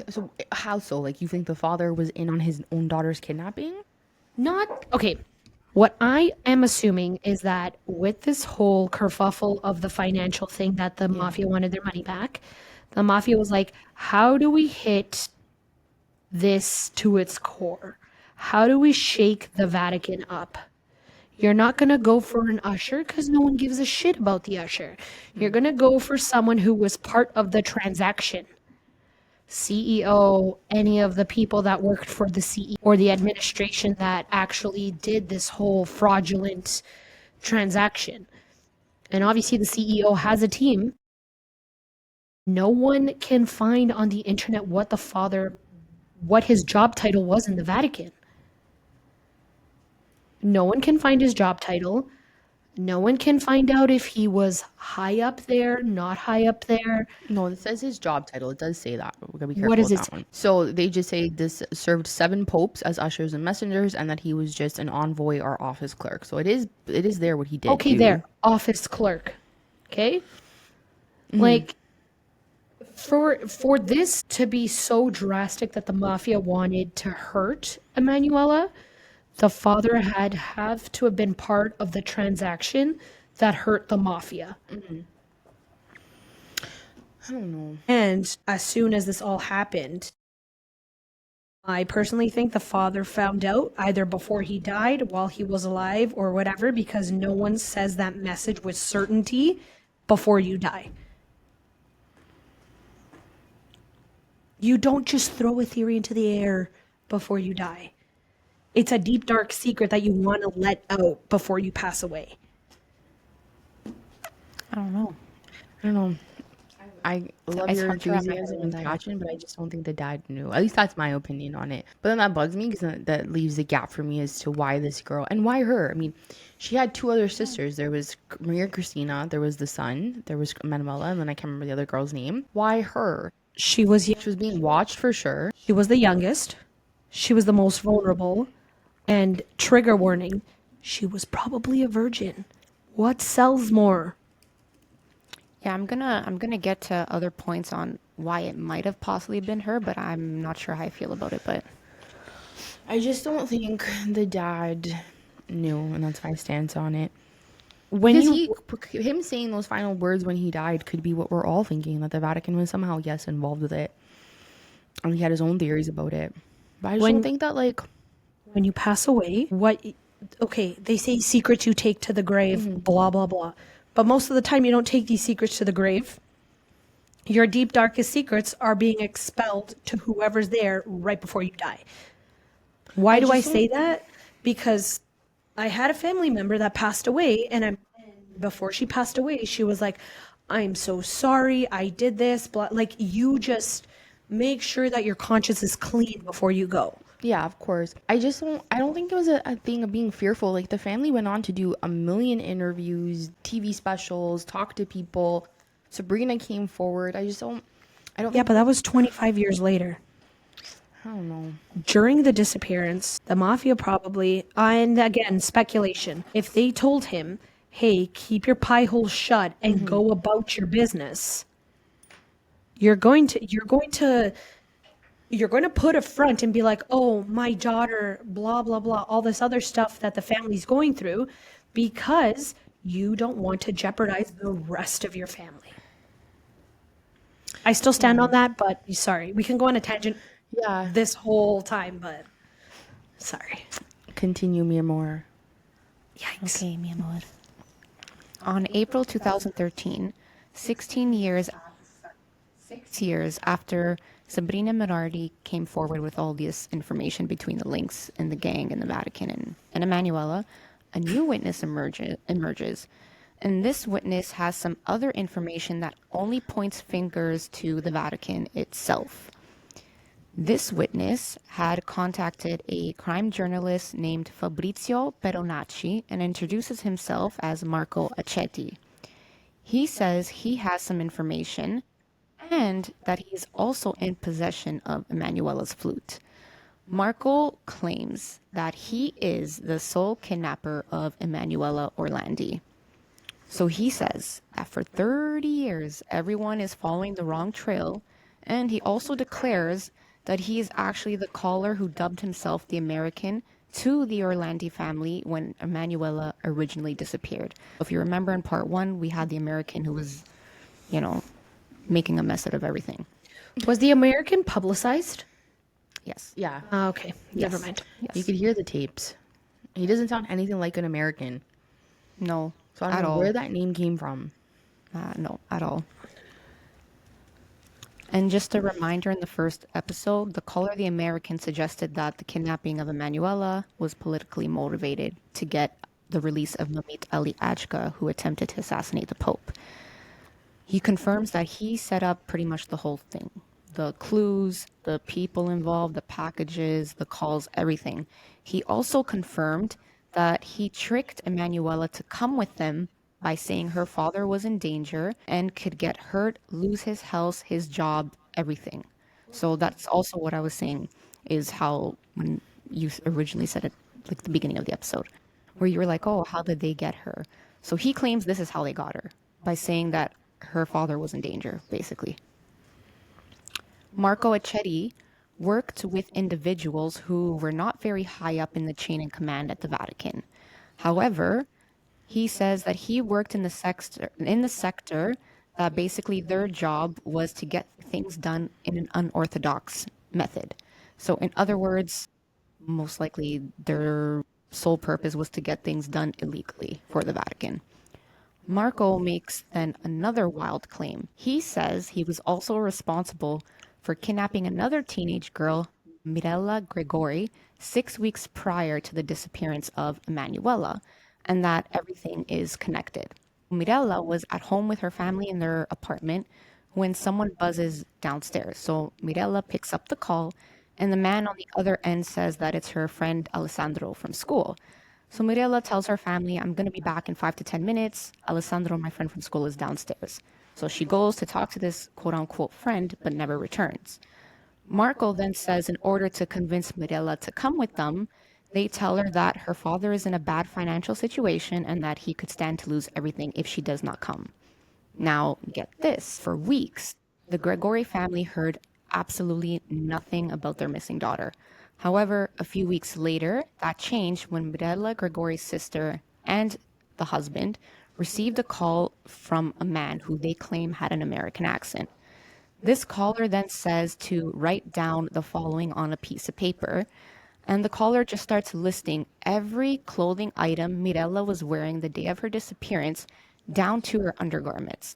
So how so? Like, you think the father was in on his own daughter's kidnapping? Not okay. What I am assuming is that with this whole kerfuffle of the financial thing that the Yeah. mafia wanted their money back, the mafia was like, how do we hit this to its core? How do we shake the Vatican up? You're not going to go for an usher because no one gives a shit about the usher. You're going to go for someone who was part of the transaction. CEO, any of the people that worked for the CEO or the administration that actually did this whole fraudulent transaction. And obviously, the CEO has a team. No one can find on the internet what his job title was in the Vatican. No one can find his job title. No one can find out if he was high up there, not high up there. No, it says his job title. It does say that, but we're gonna be What careful does with it that say? one. So they just say this served 7 popes as ushers and messengers, and that he was just an envoy or office clerk. So it is there what he did Okay, there, do. office clerk. Okay? Like for this to be so drastic that the mafia wanted to hurt Emanuela, the father had have to have been part of the transaction that hurt the mafia. I don't know. And as soon as this all happened, I personally think the father found out either before he died, while he was alive, or whatever, because no one says that message with certainty before you die. You don't just throw a theory into the air before you die. It's a deep, dark secret that you want to let out before you pass away. I don't know. I don't know. I love It's your hard to wrap my head enthusiasm around and that. passion, but I just don't think the dad knew. At least that's my opinion on it. But then that bugs me because that leaves a gap for me as to why this girl and why her. I mean, she had 2 other sisters. There was Maria Christina, there was the son, there was Manuela, and then I can't remember the other girl's name. Why her? She was She was being watched for sure. she was the youngest. She was the most vulnerable. And trigger warning, she was probably a virgin. What sells more? Yeah, I'm gonna get to other points on why it might have possibly been her, but I'm not sure how I feel about it. But I just don't think the dad knew, and that's my stance on it. When Because you him saying those final words when he died could be what we're all thinking, that the Vatican was somehow, yes, involved with it. And he had his own theories about it. But I just don't when think that, like, when you pass away, what okay, they say secrets you take to the grave, blah blah blah. But most of the time you don't take these secrets to the grave. Your deep darkest secrets are being expelled to whoever's there right before you die. Why I do I just say don't. that? Because I had a family member that passed away, and before she passed away, she was like, "I'm so sorry, I did this." Blah. Like, you just make sure that your conscience is clean before you go. Yeah, of course. I don't think it was a thing of being fearful. Like, the family went on to do a million interviews, TV specials, talk to people. Sabrina came forward. I don't Yeah, think, but that was 25 years later. I don't know. During the disappearance, the mafia probably, and again, speculation, if they told him, hey, keep your pie hole shut and go about your business, you're going to put a front and be like, oh, my daughter, blah, blah, blah, all this other stuff that the family's going through because you don't want to jeopardize the rest of your family. I still stand Yeah. on that, but sorry, we can go on a tangent Yeah. this whole time, but sorry. Continue me more. Yikes. okay, mi amor. On April 2013, 16 years 6 years after Sabrina Merardi came forward with all this information between the links in the gang and the Vatican and Emanuela, a new witness emerges. And this witness has some other information that only points fingers to the Vatican itself. This witness had contacted a crime journalist named Fabrizio Peronacci and introduces himself as Marco Accetti. He says he has some information and that he is also in possession of Emanuela's flute. Marco claims that he is the sole kidnapper of Emanuela Orlandi. So he says that for 30 years, everyone is following the wrong trail. And he also declares that he is actually the caller who dubbed himself the American to the Orlandi family when Emanuela originally disappeared. If you remember in part one, we had the American who was, you know, making a mess out of everything. Was the American publicized? Yes. Yeah. Ah, okay, never Yes. mind. Yes. You could hear the tapes. He doesn't sound anything like an American. No, So I don't at know all. where that name came from. No, at all. And just a reminder, in the first episode, the caller, the American, suggested that the kidnapping of Emanuela was politically motivated to get the release of Mamit Ali Ajka, who attempted to assassinate the Pope. He confirms that he set up pretty much the whole thing. The clues, the people involved, the packages, the calls, everything. He also confirmed that he tricked Emanuela to come with them by saying her father was in danger and could get hurt, lose his health, his job, everything. So that's also what I was saying, is how when you originally said it, like the beginning of the episode, where you were like, oh, how did they get her? So he claims this is how they got her, by saying that her father was in danger, basically. Marco Accetti worked with individuals who were not very high up in the chain of command at the Vatican. However, he says that he worked in the sector that basically their job was to get things done in an unorthodox method. So in other words, most likely their sole purpose was to get things done illegally for the Vatican. Marco makes then another wild claim. He says he was also responsible for kidnapping another teenage girl, Mirella Gregori, 6 weeks prior to the disappearance of Emanuela, and that everything is connected. Mirella was at home with her family in their apartment when someone buzzes downstairs. So Mirella picks up the call, and the man on the other end says that it's her friend Alessandro from school. So Mirella tells her family, I'm going to be back in 5 to 10 minutes. Alessandro, my friend from school, is downstairs. So she goes to talk to this quote unquote friend, but never returns. Marco then says, in order to convince Mirella to come with them, they tell her that her father is in a bad financial situation and that he could stand to lose everything if she does not come. Now, get this, for weeks, the Gregori family heard absolutely nothing about their missing daughter. However, a few weeks later, that changed when Mirella Gregori's sister and the husband received a call from a man who they claim had an American accent. This caller then says to write down the following on a piece of paper, and the caller just starts listing every clothing item Mirella was wearing the day of her disappearance, down to her undergarments.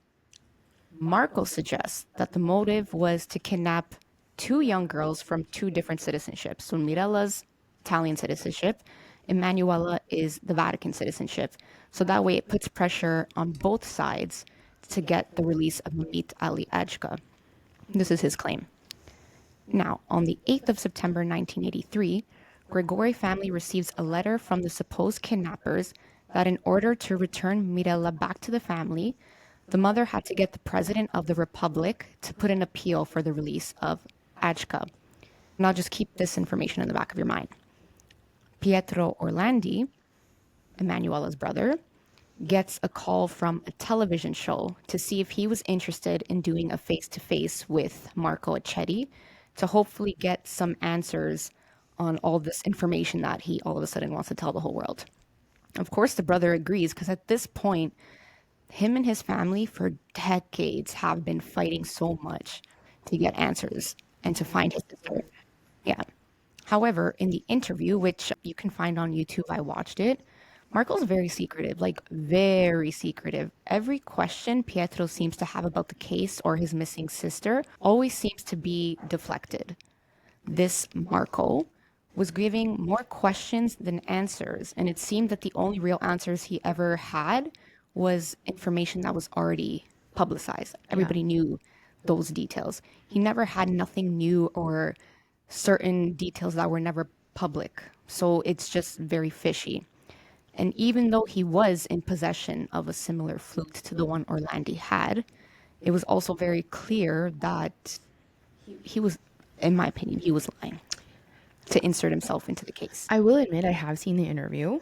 Marco suggests that the motive was to kidnap two young girls from two different citizenships. So Mirella's Italian citizenship, Emanuela is the Vatican citizenship. So that way it puts pressure on both sides to get the release of Mamit Ali Ajka. This is his claim. Now, on the 8th of September 1983, Gregori family receives a letter from the supposed kidnappers that in order to return Mirella back to the family, the mother had to get the president of the republic to put an appeal for the release of Ajka. Now just keep this information in the back of your mind. Pietro Orlandi, Emanuela's brother, gets a call from a television show to see if he was interested in doing a face-to-face with Marco Accetti to hopefully get some answers on all this information that he all of a sudden wants to tell the whole world. Of course, the brother agrees because at this point, him and his family for decades have been fighting so much to get answers and to find his sister. Yeah. However, in the interview, which you can find on YouTube, I watched it, Marco's very secretive, like very secretive. Every question Pietro seems to have about the case or his missing sister always seems to be deflected. This Marco was giving more questions than answers, and it seemed that the only real answers he ever had was information that was already publicized. Everybody knew those details. He never had nothing new or certain details that were never public. So it's just very fishy. And even though he was in possession of a similar flute to the one Orlandi had, it was also very clear that he was, in my opinion, he was lying to insert himself into the case. I will admit I have seen the interview.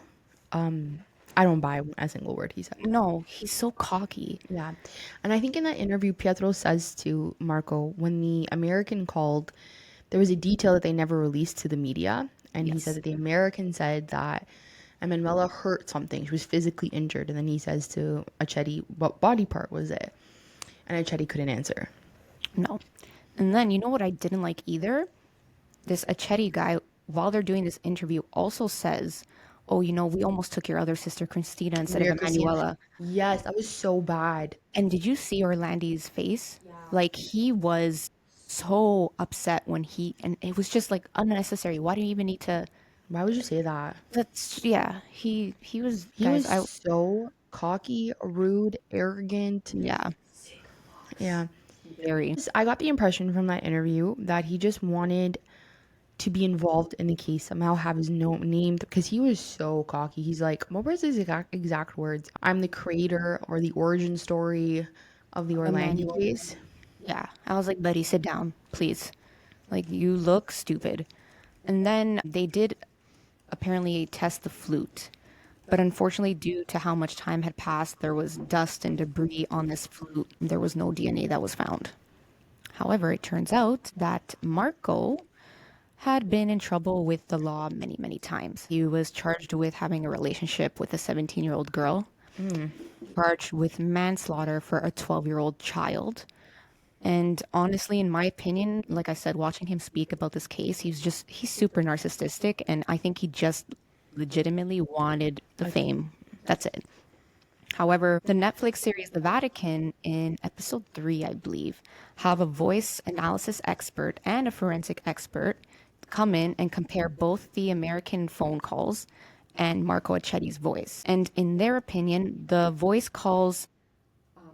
I don't buy a single word he said. No, he's so cocky. Yeah. And I think in that interview, Pietro says to Marco, when the American called, there was a detail that they never released to the media. And he said Yes. that the American said that Emanuela hurt something. She was physically injured. And then he says to Achetti, what body part was it? And Achetti couldn't answer. No. And then, you know what I didn't like either? This Achetti guy, while they're doing this interview, also says, oh, you know, we almost took your other sister, Christina, instead of Maria Christina. Emanuela. Yes, that was so bad. And did you see Orlandi's face? Like, he was so upset when and it was just like unnecessary. Why do you even need to? Why would you say that? That's, yeah, he was, He guys, was so cocky, rude, arrogant. yeah, Yeah. very. I got the impression from that interview that he just wanted to be involved in the case, somehow have his name, because he was so cocky. He's like, what was his exact words? I'm the creator or the origin story of the Orlandi Emmanuel. case. Yeah, I was like, buddy, sit down, please. Like, you look stupid. And then they did apparently test the flute. But unfortunately, due to how much time had passed, there was dust and debris on this flute. There was no DNA that was found. However, it turns out that Marco had been in trouble with the law many, many times. He was charged with having a relationship with a 17-year-old girl, charged with manslaughter for a 12-year-old child. And honestly, in my opinion, like I said, watching him speak about this case, he's super narcissistic. And I think he just legitimately wanted the fame. That's it. However, the Netflix series The Vatican, in episode 3, I believe, have a voice analysis expert and a forensic expert come in and compare both the American phone calls and Marco Accetti's voice. And in their opinion, the voice calls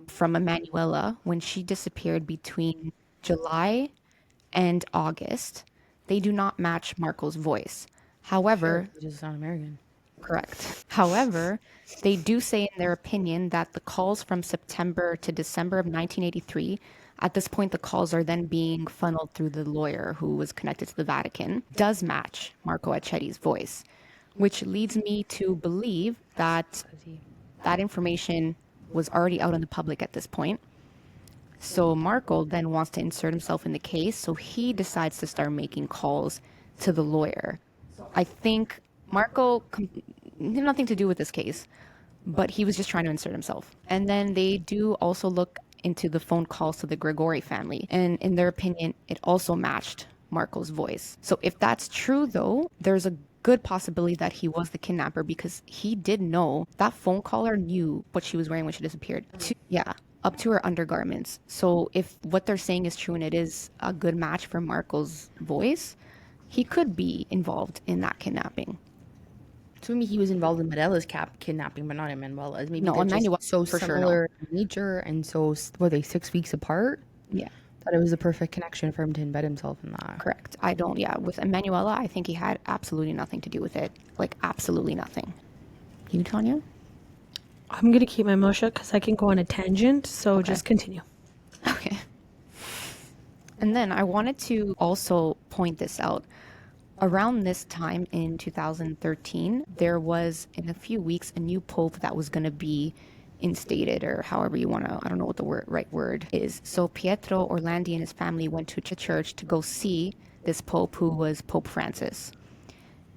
from Emanuela when she disappeared between July and August, they do not match Marco's voice. However, He just sound American. correct. However, they do say in their opinion that the calls from September to December of 1983, at this point the calls are then being funneled through the lawyer who was connected to the Vatican, does match Marco Accetti's voice, which leads me to believe that that information was already out in the public at this point. So Marco then wants to insert himself in the case, so he decides to start making calls to the lawyer. I think Marco had nothing to do with this case, but he was just trying to insert himself. And then they do also look into the phone calls to the Grigori family, and in their opinion, it also matched Marco's voice. So if that's true, though, there's a good possibility that he was the kidnapper because he did know that phone caller knew what she was wearing when she disappeared. Yeah, up to her undergarments. So if what they're saying is true and it is a good match for Marco's voice, he could be involved in that kidnapping. To me, he was involved in Marella's kidnapping, but not in Manuela's. Maybe No, they're on just Manuela, so for sure, no. similar in nature, and so were they 6 weeks apart? Yeah, Thought it was the perfect connection for him to embed himself in that. correct. I don't, yeah. With Emanuela, I think he had absolutely nothing to do with it. Like, absolutely nothing. You, Tanya? I'm going to keep my mouth shut because I can go on a tangent. So just continue. Okay. And then I wanted to also point this out. Around this time in 2013, there was, in a few weeks, a new pope that was going to be instated, or however you want to, I don't know what the right word is. So Pietro Orlandi and his family went to church to go see this pope, who was Pope Francis.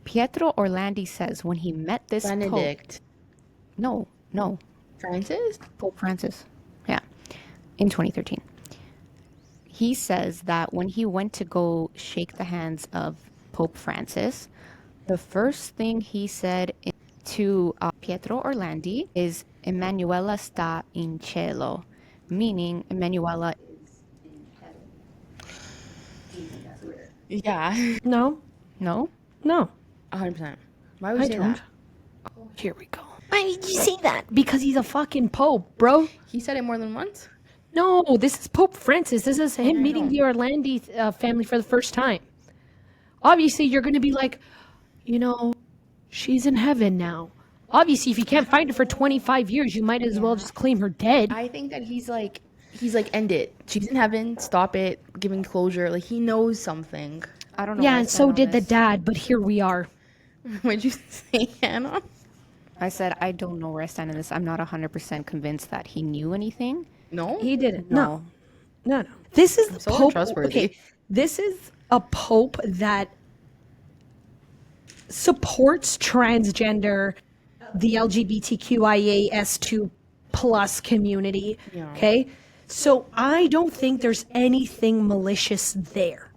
Pietro Orlandi says when he met this Benedict. pope, no, Francis? Pope Francis, yeah, in 2013. He says that when he went to go shake the hands of Pope Francis, the first thing he said to Pietro Orlandi is Emanuela sta in cielo, meaning Emanuela is in heaven. Yeah. No, No? no, 100%. Why would you I say don't. that? Here we go. Why did you say that? Because he's a fucking pope, bro. He said it more than once? No, this is Pope Francis. This is him I meeting know. the Orlandi family for the first time. Obviously, you're going to be like, you know, she's in heaven now. Obviously, if you can't find her for 25 years, you might as well just claim her dead. I think that he's like, end it. She's in heaven. Stop it. Giving closure. Like, he knows something. I don't know. Yeah, what I and said so on did the this. dad, but here we are. What'd you say, Hannah? I said I don't know where I stand in this. I'm not 100% convinced that he knew anything. No, He didn't. No, No. no. This is I'm the so Pope. untrustworthy. Okay, this is a Pope that supports transgender, the LGBTQIAS2 plus community. Yeah. Okay, so I don't think there's anything malicious there.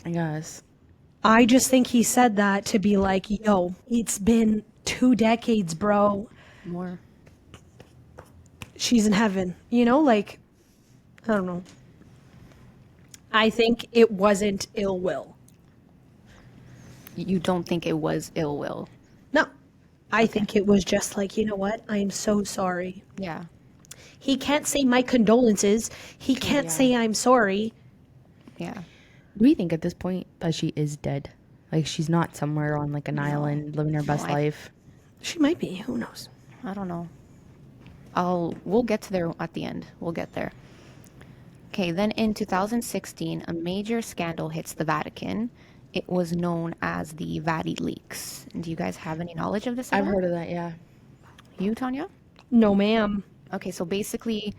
I guess. I just think he said that to be like, yo, it's been 2 decades, bro. More. She's in heaven. You know, like, I don't know. I think it wasn't ill will. You don't think it was ill will? No. I think it was just like, you know what? I am so sorry. Yeah. He can't say my condolences. He can't Yeah. say I'm sorry. Yeah. Do we think at this point that she is dead? Like she's not somewhere on like an island living her best life? She might be. Who knows? I don't know. We'll get to there at the end. We'll get there. Okay, then in 2016, a major scandal hits the Vatican. It was known as the Vati leaks. Do you guys have any knowledge of this at I've all? heard of that, yeah. You, Tanya? No, ma'am. Okay, so basically,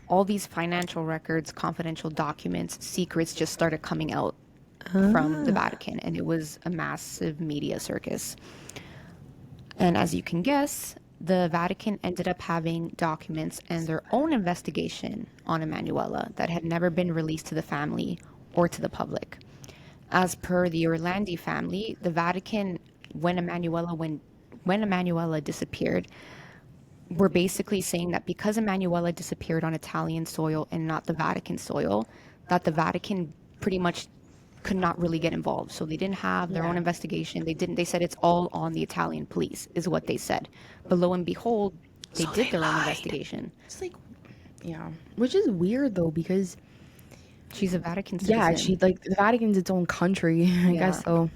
all these financial records, confidential documents, secrets just started coming out from the Vatican, and it was a massive media circus. And as you can guess, the Vatican ended up having documents and their own investigation on Emanuela that had never been released to the family or to the public. As per the Orlandi family, the Vatican, when Emanuela disappeared, were basically saying that because Emanuela disappeared on Italian soil and not the Vatican soil, that the Vatican pretty much could not really get involved. So they didn't have their own investigation. They said it's all on the Italian police, is what they said. But lo and behold, they did their own investigation. It's like, yeah. Which is weird though, because She's a Vatican citizen. yeah, she like the Vatican's its own country, I Yeah. guess so.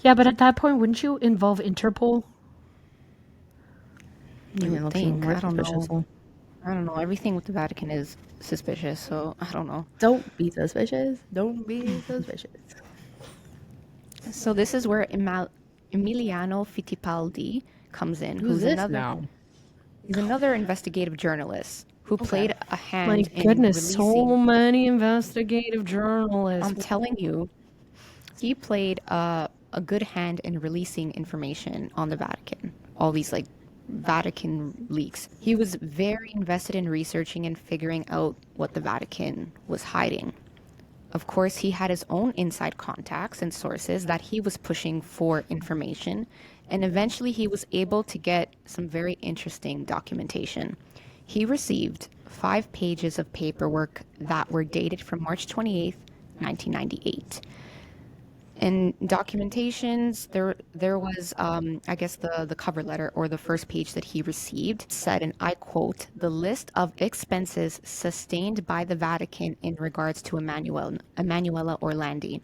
Yeah, but at that point, wouldn't you involve Interpol? You Yeah, would looks even think. more I don't suspicious. know. I don't know. Everything with the Vatican is suspicious, so I don't know. Don't be suspicious. Don't be suspicious. So this is where Emiliano Fittipaldi comes in, Who's this now? He's another investigative journalist who played a hand My in goodness, so releasing. many investigative journalists. I'm telling you, he played a good hand in releasing information on the Vatican. All these like Vatican leaks. He was very invested in researching and figuring out what the Vatican was hiding. Of course, he had his own inside contacts and sources that he was pushing for information, and eventually he was able to get some very interesting documentation. He received 5 pages of paperwork that were dated from March 28th, 1998. In documentations, there was, I guess, the cover letter or the first page that he received said, and I quote, "the list of expenses sustained by the Vatican in regards to Emanuela Orlandi."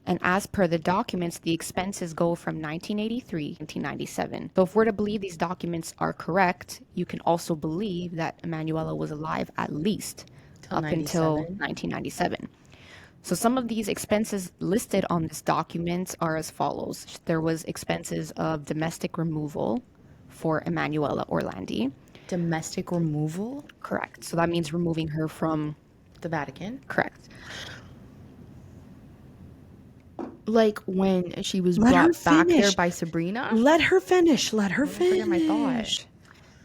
And as per the documents, the expenses go from 1983 to 1997. So if we're to believe these documents are correct, you can also believe that Emanuela was alive at least up until 1997. So some of these expenses listed on this document are as follows. There was expenses of domestic removal for Emanuela Orlandi. Domestic removal? Correct. So that means removing her from The Vatican? correct. Like when she was Let her brought back there finish. by Sabrina? Let her finish. Let her Forget my finish. thought.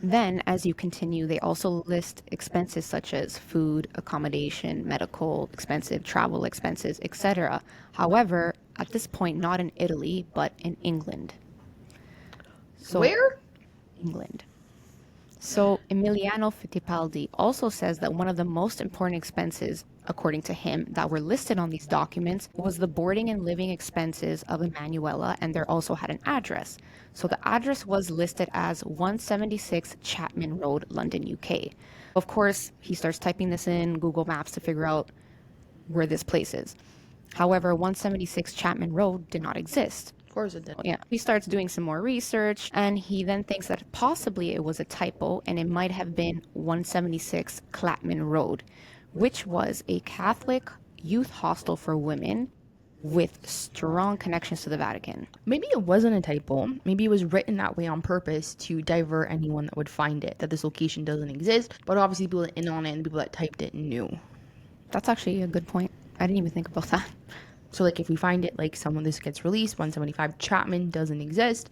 Then, as you continue, they also list expenses such as food, accommodation, medical, expensive travel expenses, etc. However, at this point, not in Italy, but in England. So, Where? England. So Emiliano Fittipaldi also says that one of the most important expenses, according to him, that were listed on these documents was the boarding and living expenses of Emanuela, and there also had an address. So the address was listed as 176 Chapman Road, London, UK. Of course, he starts typing this in Google Maps to figure out where this place is. However, 176 Chapman Road did not exist. Of course it did. Yeah, he starts doing some more research, and he then thinks that possibly it was a typo and it might have been 176 Clapman Road, which was a Catholic youth hostel for women with strong connections to the Vatican. Maybe it wasn't a typo. Maybe it was written that way on purpose to divert anyone that would find it, that this location doesn't exist. But obviously people that in on it and the people that typed it knew. That's actually a good point. I didn't even think about that. So like if we find it, like someone this gets released, 175 Chapman doesn't exist,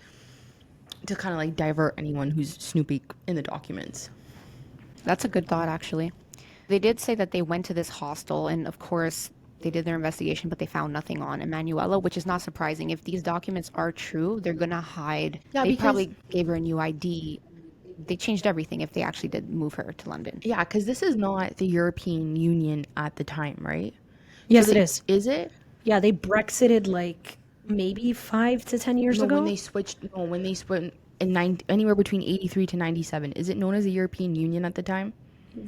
to kind of like divert anyone who's snooping in the documents. That's a good thought, actually. They did say that they went to this hostel, and of course, they did their investigation, but they found nothing on Emanuela, which is not surprising. If these documents are true, they're gonna hide. Yeah, They because- probably gave her a new ID. They changed everything if they actually did move her to London. Yeah, because this is not the European Union at the time, right? Yes, So it they- is. Is it? Yeah, they Brexited like maybe 5 to 10 years No, ago. when they switched in anywhere between 83 to 97. Is it known as the European Union at the time?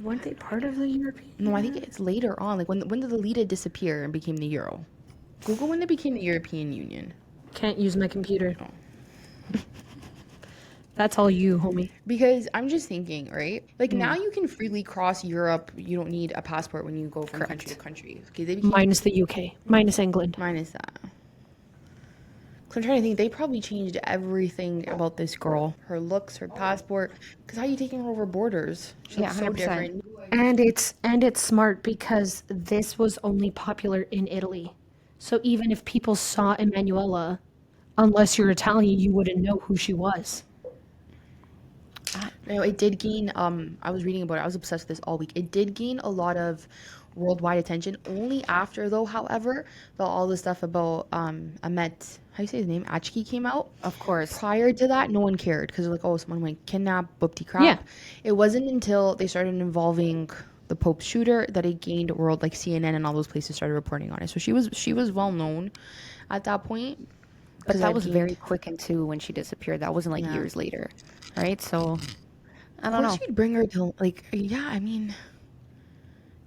Weren't they part of the European? No, I think it's later on. Like when did the Lita disappear and became the euro? Google when they became the European Union. Can't use my computer. Oh. That's all you, homie. Because I'm just thinking, right? Like now you can freely cross Europe. You don't need a passport when you go from country to country. Okay, they became Minus the UK, minus England. minus that. 'Cause I'm trying to think. They probably changed everything about this girl, her looks, her passport. Because how are you taking her over borders? She Yeah, looks so 100%. different. And it's smart because this was only popular in Italy. So even if people saw Emanuela, unless you're Italian, you wouldn't know who she was. No, it did gain. I was reading about it. I was obsessed with this all week. It did gain a lot of worldwide attention. Only after, though, however, all the stuff about Ahmet, how do you say his name, Achki came out. Of course. Prior to that, no one cared because like, oh, someone went kidnapped, boopty crap. Yeah. It wasn't until they started involving the Pope's shooter that it gained world, like CNN and all those places started reporting on it. So she was well known at that point. But 'cause that it was gained- very quick into when she disappeared. That wasn't like Yeah. years later, right? So I Of don't know. course you'd bring her to like yeah. I mean,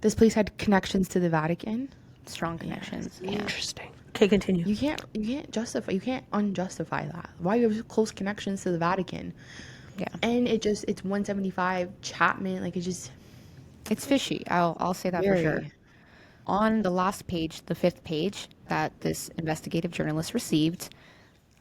this place had connections to the Vatican. Strong connections. Yeah. Interesting. Okay, continue. You can't unjustify that. Why you have close connections to the Vatican? Yeah. And it's 175 Chapman, like It's fishy. I'll say that for very sure. On the last page, the 5th page that this investigative journalist received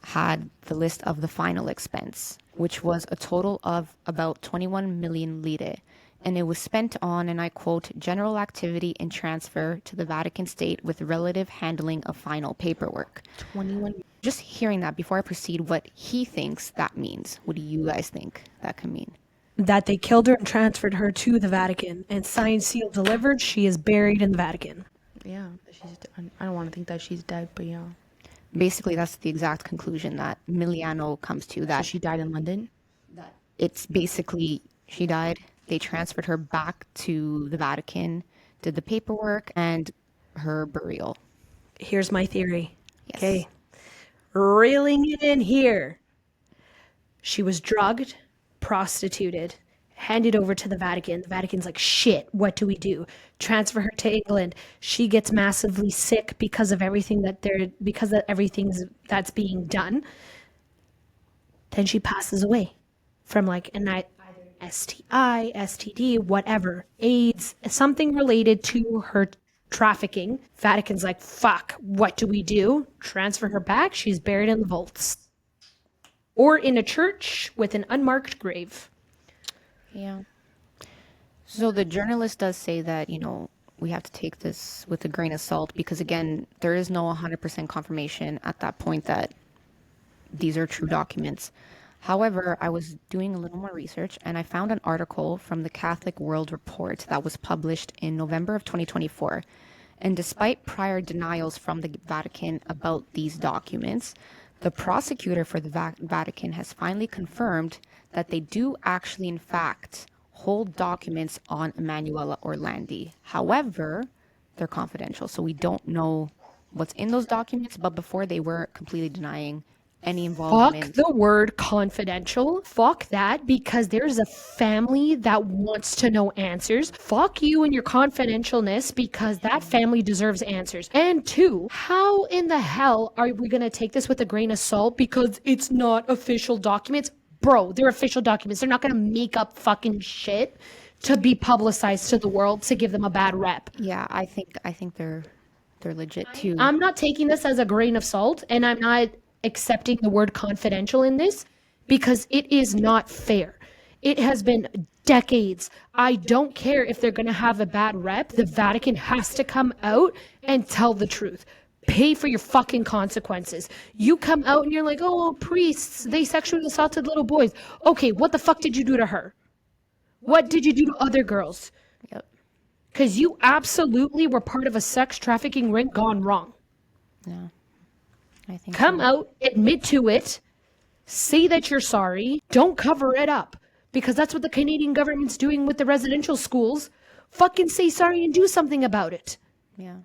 had the list of the final expense, which was a total of about 21 million lire. And it was spent on, and I quote, general activity and transfer to the Vatican state with relative handling of final paperwork. 21. Just hearing that before I proceed, what he thinks that means. What do you guys think that could mean? That they killed her and transferred her to the Vatican and signed, sealed, delivered. She is buried in the Vatican. Yeah, I don't want to think that she's dead, but yeah. Basically, that's the exact conclusion that Miliano comes to, So that she died in London. it's basically she died. They transferred her back to the Vatican, did the paperwork, and her burial. Here's my theory. Yes. Okay. Reeling it in here. She was drugged, prostituted, handed over to the Vatican. The Vatican's like, shit, what do we do? Transfer her to England. She gets massively sick because of everything that's being done. Then she passes away from like either STI, STD, whatever, AIDS, something related to her trafficking. Vatican's like, fuck, what do we do? Transfer her back. She's buried in the vaults. Or in a church with an unmarked grave. Yeah. So the journalist does say that, we have to take this with a grain of salt because, again, there is no 100% confirmation at that point that these are true documents. However, I was doing a little more research and I found an article from the Catholic World Report that was published in November of 2024. And despite prior denials from the Vatican about these documents, the prosecutor for the Vatican has finally confirmed that they do actually, in fact, hold documents on Emanuela Orlandi. However, they're confidential, so we don't know what's in those documents, but before they were completely denying any Fuck involvement. the word confidential. Fuck that, because there's a family that wants to know answers. Fuck you and your confidentialness, because that family deserves answers. And two, how in the hell are we going to take this with a grain of salt because it's not official documents? Bro, they're official documents. They're not going to make up fucking shit to be publicized to the world to give them a bad rep. Yeah, I think they're They're legit too. I'm not taking this as a grain of salt, and I'm not accepting the word confidential in this because it is not fair. It has been decades. I don't care if they're going to have a bad rep. The Vatican has to come out and tell the truth. Pay for your fucking consequences. You come out and you're like, oh, priests, they sexually assaulted little boys. Okay, what the fuck did you do to her? What did you do to other girls? Yep. Because you absolutely were part of a sex trafficking ring gone wrong. Yeah. I think Come so. out, admit to it, say that you're sorry, don't cover it up. Because that's what the Canadian government's doing with the residential schools. Fucking say sorry and do something about it. Yeah.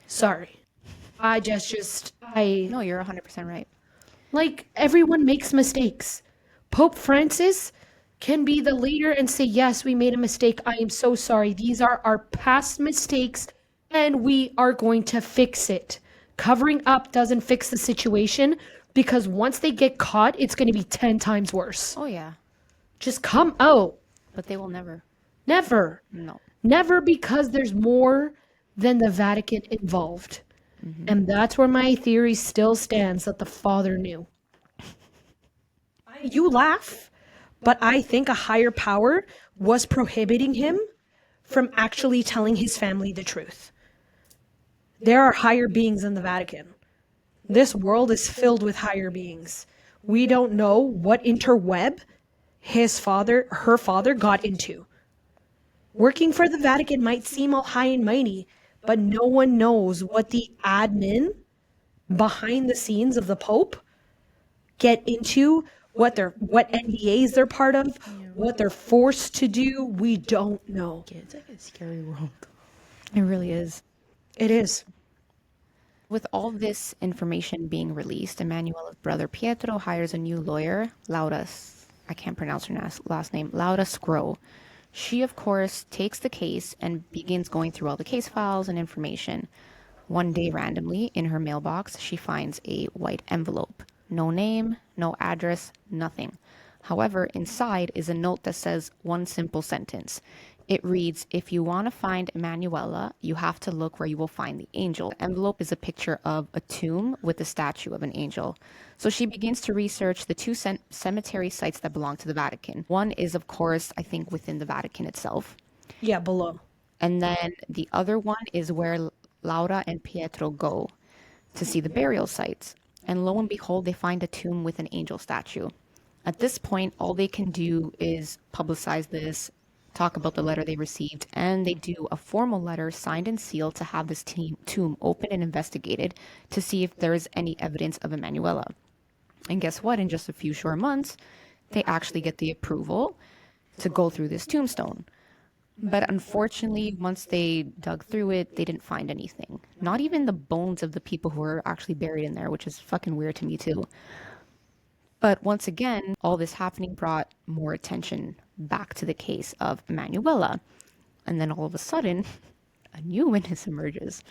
Sorry. No, you're 100% right. Like, everyone makes mistakes. Pope Francis can be the leader and say, yes, we made a mistake. I am so sorry. These are our past mistakes, and we are going to fix it. Covering up doesn't fix the situation because once they get caught, it's going to be 10 times worse. Oh, yeah. Just come out. But they will never. Never. No. Never, because there's more than the Vatican involved. And that's where my theory still stands that the father knew. You laugh, but I think a higher power was prohibiting him from actually telling his family the truth. There are higher beings in the Vatican. This world is filled with higher beings. We don't know what interweb her father got into. Working for the Vatican might seem all high and mighty, but no one knows what the admin behind the scenes of the Pope get into, what NDAs they're part of, what they're forced to do. We don't know. It's like a scary world. It really is. It is. With all this information being released, Emanuela's brother Pietro hires a new lawyer, Laura, I can't pronounce her last name, Laura Scro. She, of course, takes the case and begins going through all the case files and information. One day, randomly, in her mailbox, she finds a white envelope. No name, no address, nothing. However, inside is a note that says one simple sentence. It reads, if you want to find Emanuela, you have to look where you will find the angel. The envelope is a picture of a tomb with a statue of an angel. So she begins to research the two cemetery sites that belong to the Vatican. One is, of course, I think within the Vatican itself. Yeah, below. And then the other one is where Laura and Pietro go to see the burial sites. And lo and behold, they find a tomb with an angel statue. At this point, all they can do is publicize this, talk about the letter they received, and they do a formal letter signed and sealed to have this tomb opened and investigated to see if there is any evidence of Emanuela. And guess what? In just a few short months, they actually get the approval to go through this tombstone. But unfortunately, once they dug through it, they didn't find anything. Not even the bones of the people who were actually buried in there, which is fucking weird to me too. But once again, all this happening brought more attention back to the case of Emanuela. And then all of a sudden, a new witness emerges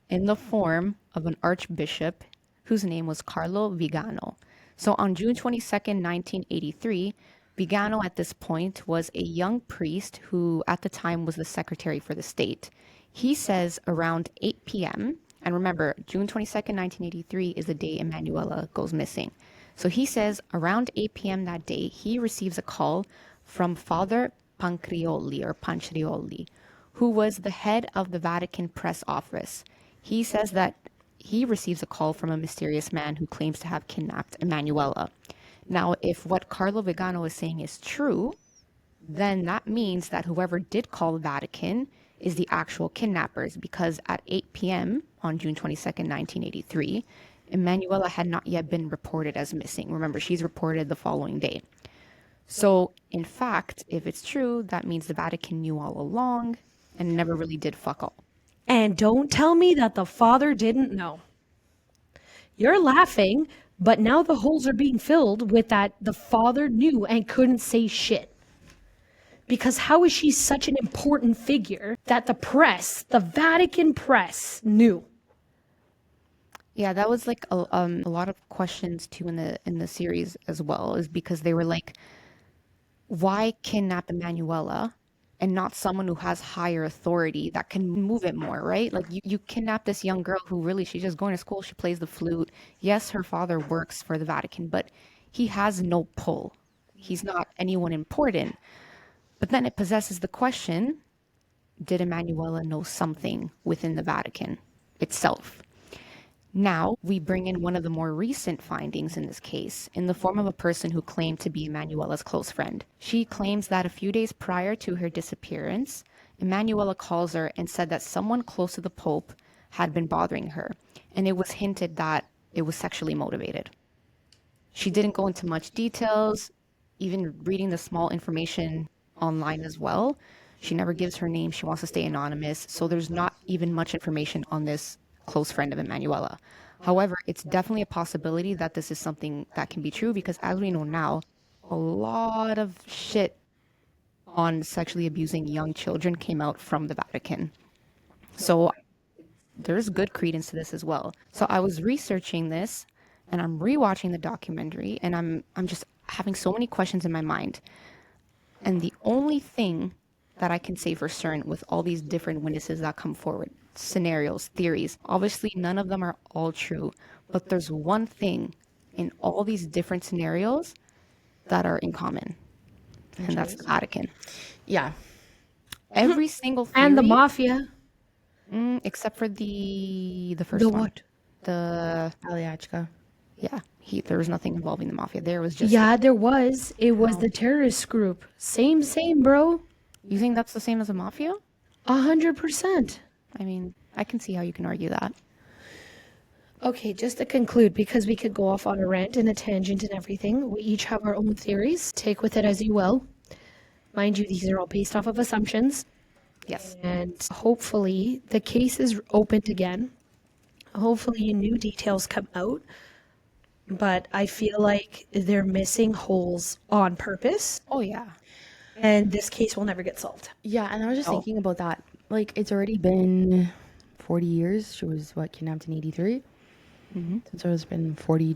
in the form of an archbishop whose name was Carlo Vigano. So on June 22nd, 1983, Vigano at this point was a young priest who at the time was the secretary for the state. He says around 8 p.m., and remember, June 22nd, 1983 is the day Emanuela goes missing. So he says around 8 p.m. that day, he receives a call from Father Pancerioli, who was the head of the Vatican press office. He says that he receives a call from a mysterious man who claims to have kidnapped Emanuela. Now, if what Carlo Vigano is saying is true, then that means that whoever did call the Vatican is the actual kidnappers, because at 8 p.m. on June 22nd, 1983, Emanuela had not yet been reported as missing. Remember, she's reported the following day. So, in fact, if it's true, that means the Vatican knew all along and never really did fuck all. And don't tell me that the father didn't know. You're laughing, but now the holes are being filled with that the father knew and couldn't say shit. Because how is she such an important figure that the press, the Vatican press, knew? Yeah, that was like a lot of questions too in the series as well, is because they were like, why kidnap Emanuela and not someone who has higher authority that can move it more, right? Like you kidnap this young girl who really, she's just going to school, she plays the flute. Yes, her father works for the Vatican, but he has no pull. He's not anyone important. But then it possesses the question, did Emanuela know something within the Vatican itself? Now, we bring in one of the more recent findings in this case in the form of a person who claimed to be Emanuela's close friend. She claims that a few days prior to her disappearance, Emanuela calls her and said that someone close to the Pope had been bothering her, and it was hinted that it was sexually motivated. She didn't go into much details, even reading the small information online as well. She never gives her name. She wants to stay anonymous. So there's not even much information on this close friend of Emanuela. However, it's definitely a possibility that this is something that can be true because, as we know now, a lot of shit on sexually abusing young children came out from the Vatican. So there's good credence to this as well. So I was researching this and I'm rewatching the documentary and I'm just having so many questions in my mind. And the only thing that I can say for certain with all these different witnesses that come forward, scenarios, theories, obviously none of them are all true, but there's one thing in all these different scenarios that are in common, and that's the Vatican. Yeah. Every single theory, And the mafia. except for the first The one. what? The Aliachka. Yeah, there was nothing involving the mafia. There was just. Yeah, there was. It was the terrorist group. Same, bro. You think that's the same as the mafia? 100%. I mean, I can see how you can argue that. Okay, just to conclude, because we could go off on a rant and a tangent and everything, we each have our own theories. Take with it as you will. Mind you, these are all based off of assumptions. Yes. And hopefully the case is opened again. Hopefully new details come out. But I feel like they're missing holes on purpose. Oh, yeah. And this case will never get solved. Yeah, and I was just Oh. thinking about that. Like, it's already been 40 years. She was, kidnapped in 83? So it's been 40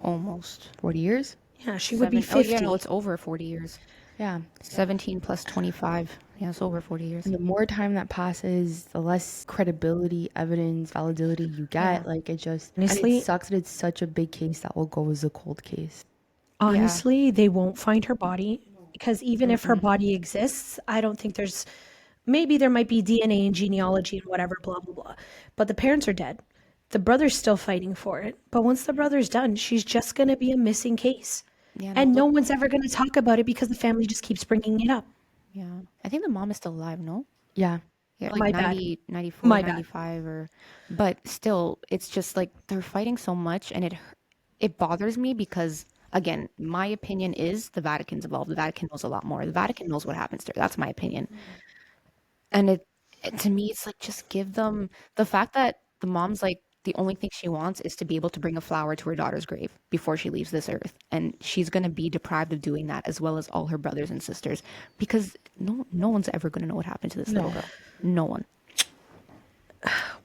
Almost. years? Yeah, she would be 50. Oh, yeah, no, it's over 40 years. Yeah. 17 plus 25. Yeah, it's over 40 years. And the more time that passes, the less credibility, evidence, validity you get. Yeah. Like, it just... Honestly- and it sucks that it's such a big case that will go as a cold case. Honestly, they won't find her body because even if her body exists, I don't think there's, maybe there might be DNA and genealogy and whatever, blah, blah, blah. But the parents are dead. The brother's still fighting for it. But once the brother's done, she's just going to be a missing case. Yeah, And no one's ever going to talk about it because the family just keeps bringing it up. Yeah. I think the mom is still alive, no? Yeah. Yeah, My like bad. 94, My bad. 95 or but still it's just like they're fighting so much and it bothers me because again, my opinion is the Vatican's involved. The Vatican knows a lot more. The Vatican knows what happens to her. That's my opinion. And to me it's like just give them the fact that the mom's like the only thing she wants is to be able to bring a flower to her daughter's grave before she leaves this earth. And she's going to be deprived of doing that as well as all her brothers and sisters because no one's ever going to know what happened to this little girl. No one.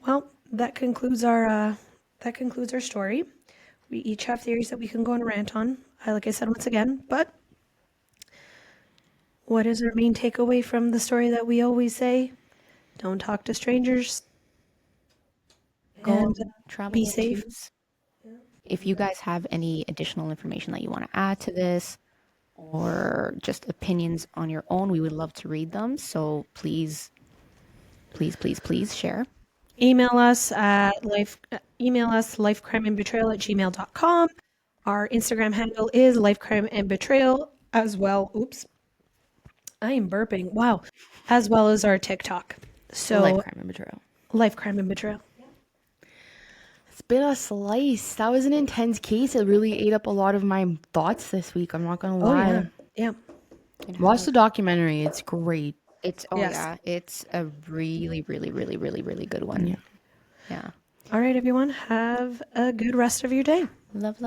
Well, that concludes our story. We each have theories that we can go and rant on. Like I said once again, but what is our main takeaway from the story that we always say? Don't talk to strangers. And Travel be in safe. twos. If you guys have any additional information that you want to add to this or just opinions on your own, we would love to read them. So please share. Email us at lifecrimeandbetrayal@gmail.com. Our Instagram handle is lifecrimeandbetrayal as well. Oops. I am burping. Wow. As well as our TikTok. So Life, crime, and betrayal. Life, Crime, and Betrayal. It's been a slice. That was an intense case. It really ate up a lot of my thoughts this week. I'm not going to lie. Oh, yeah. Yeah. Watch the documentary. It's great. It's it's a really good one. Yeah. All right, everyone. Have a good rest of your day. Love.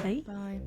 Bye. Bye.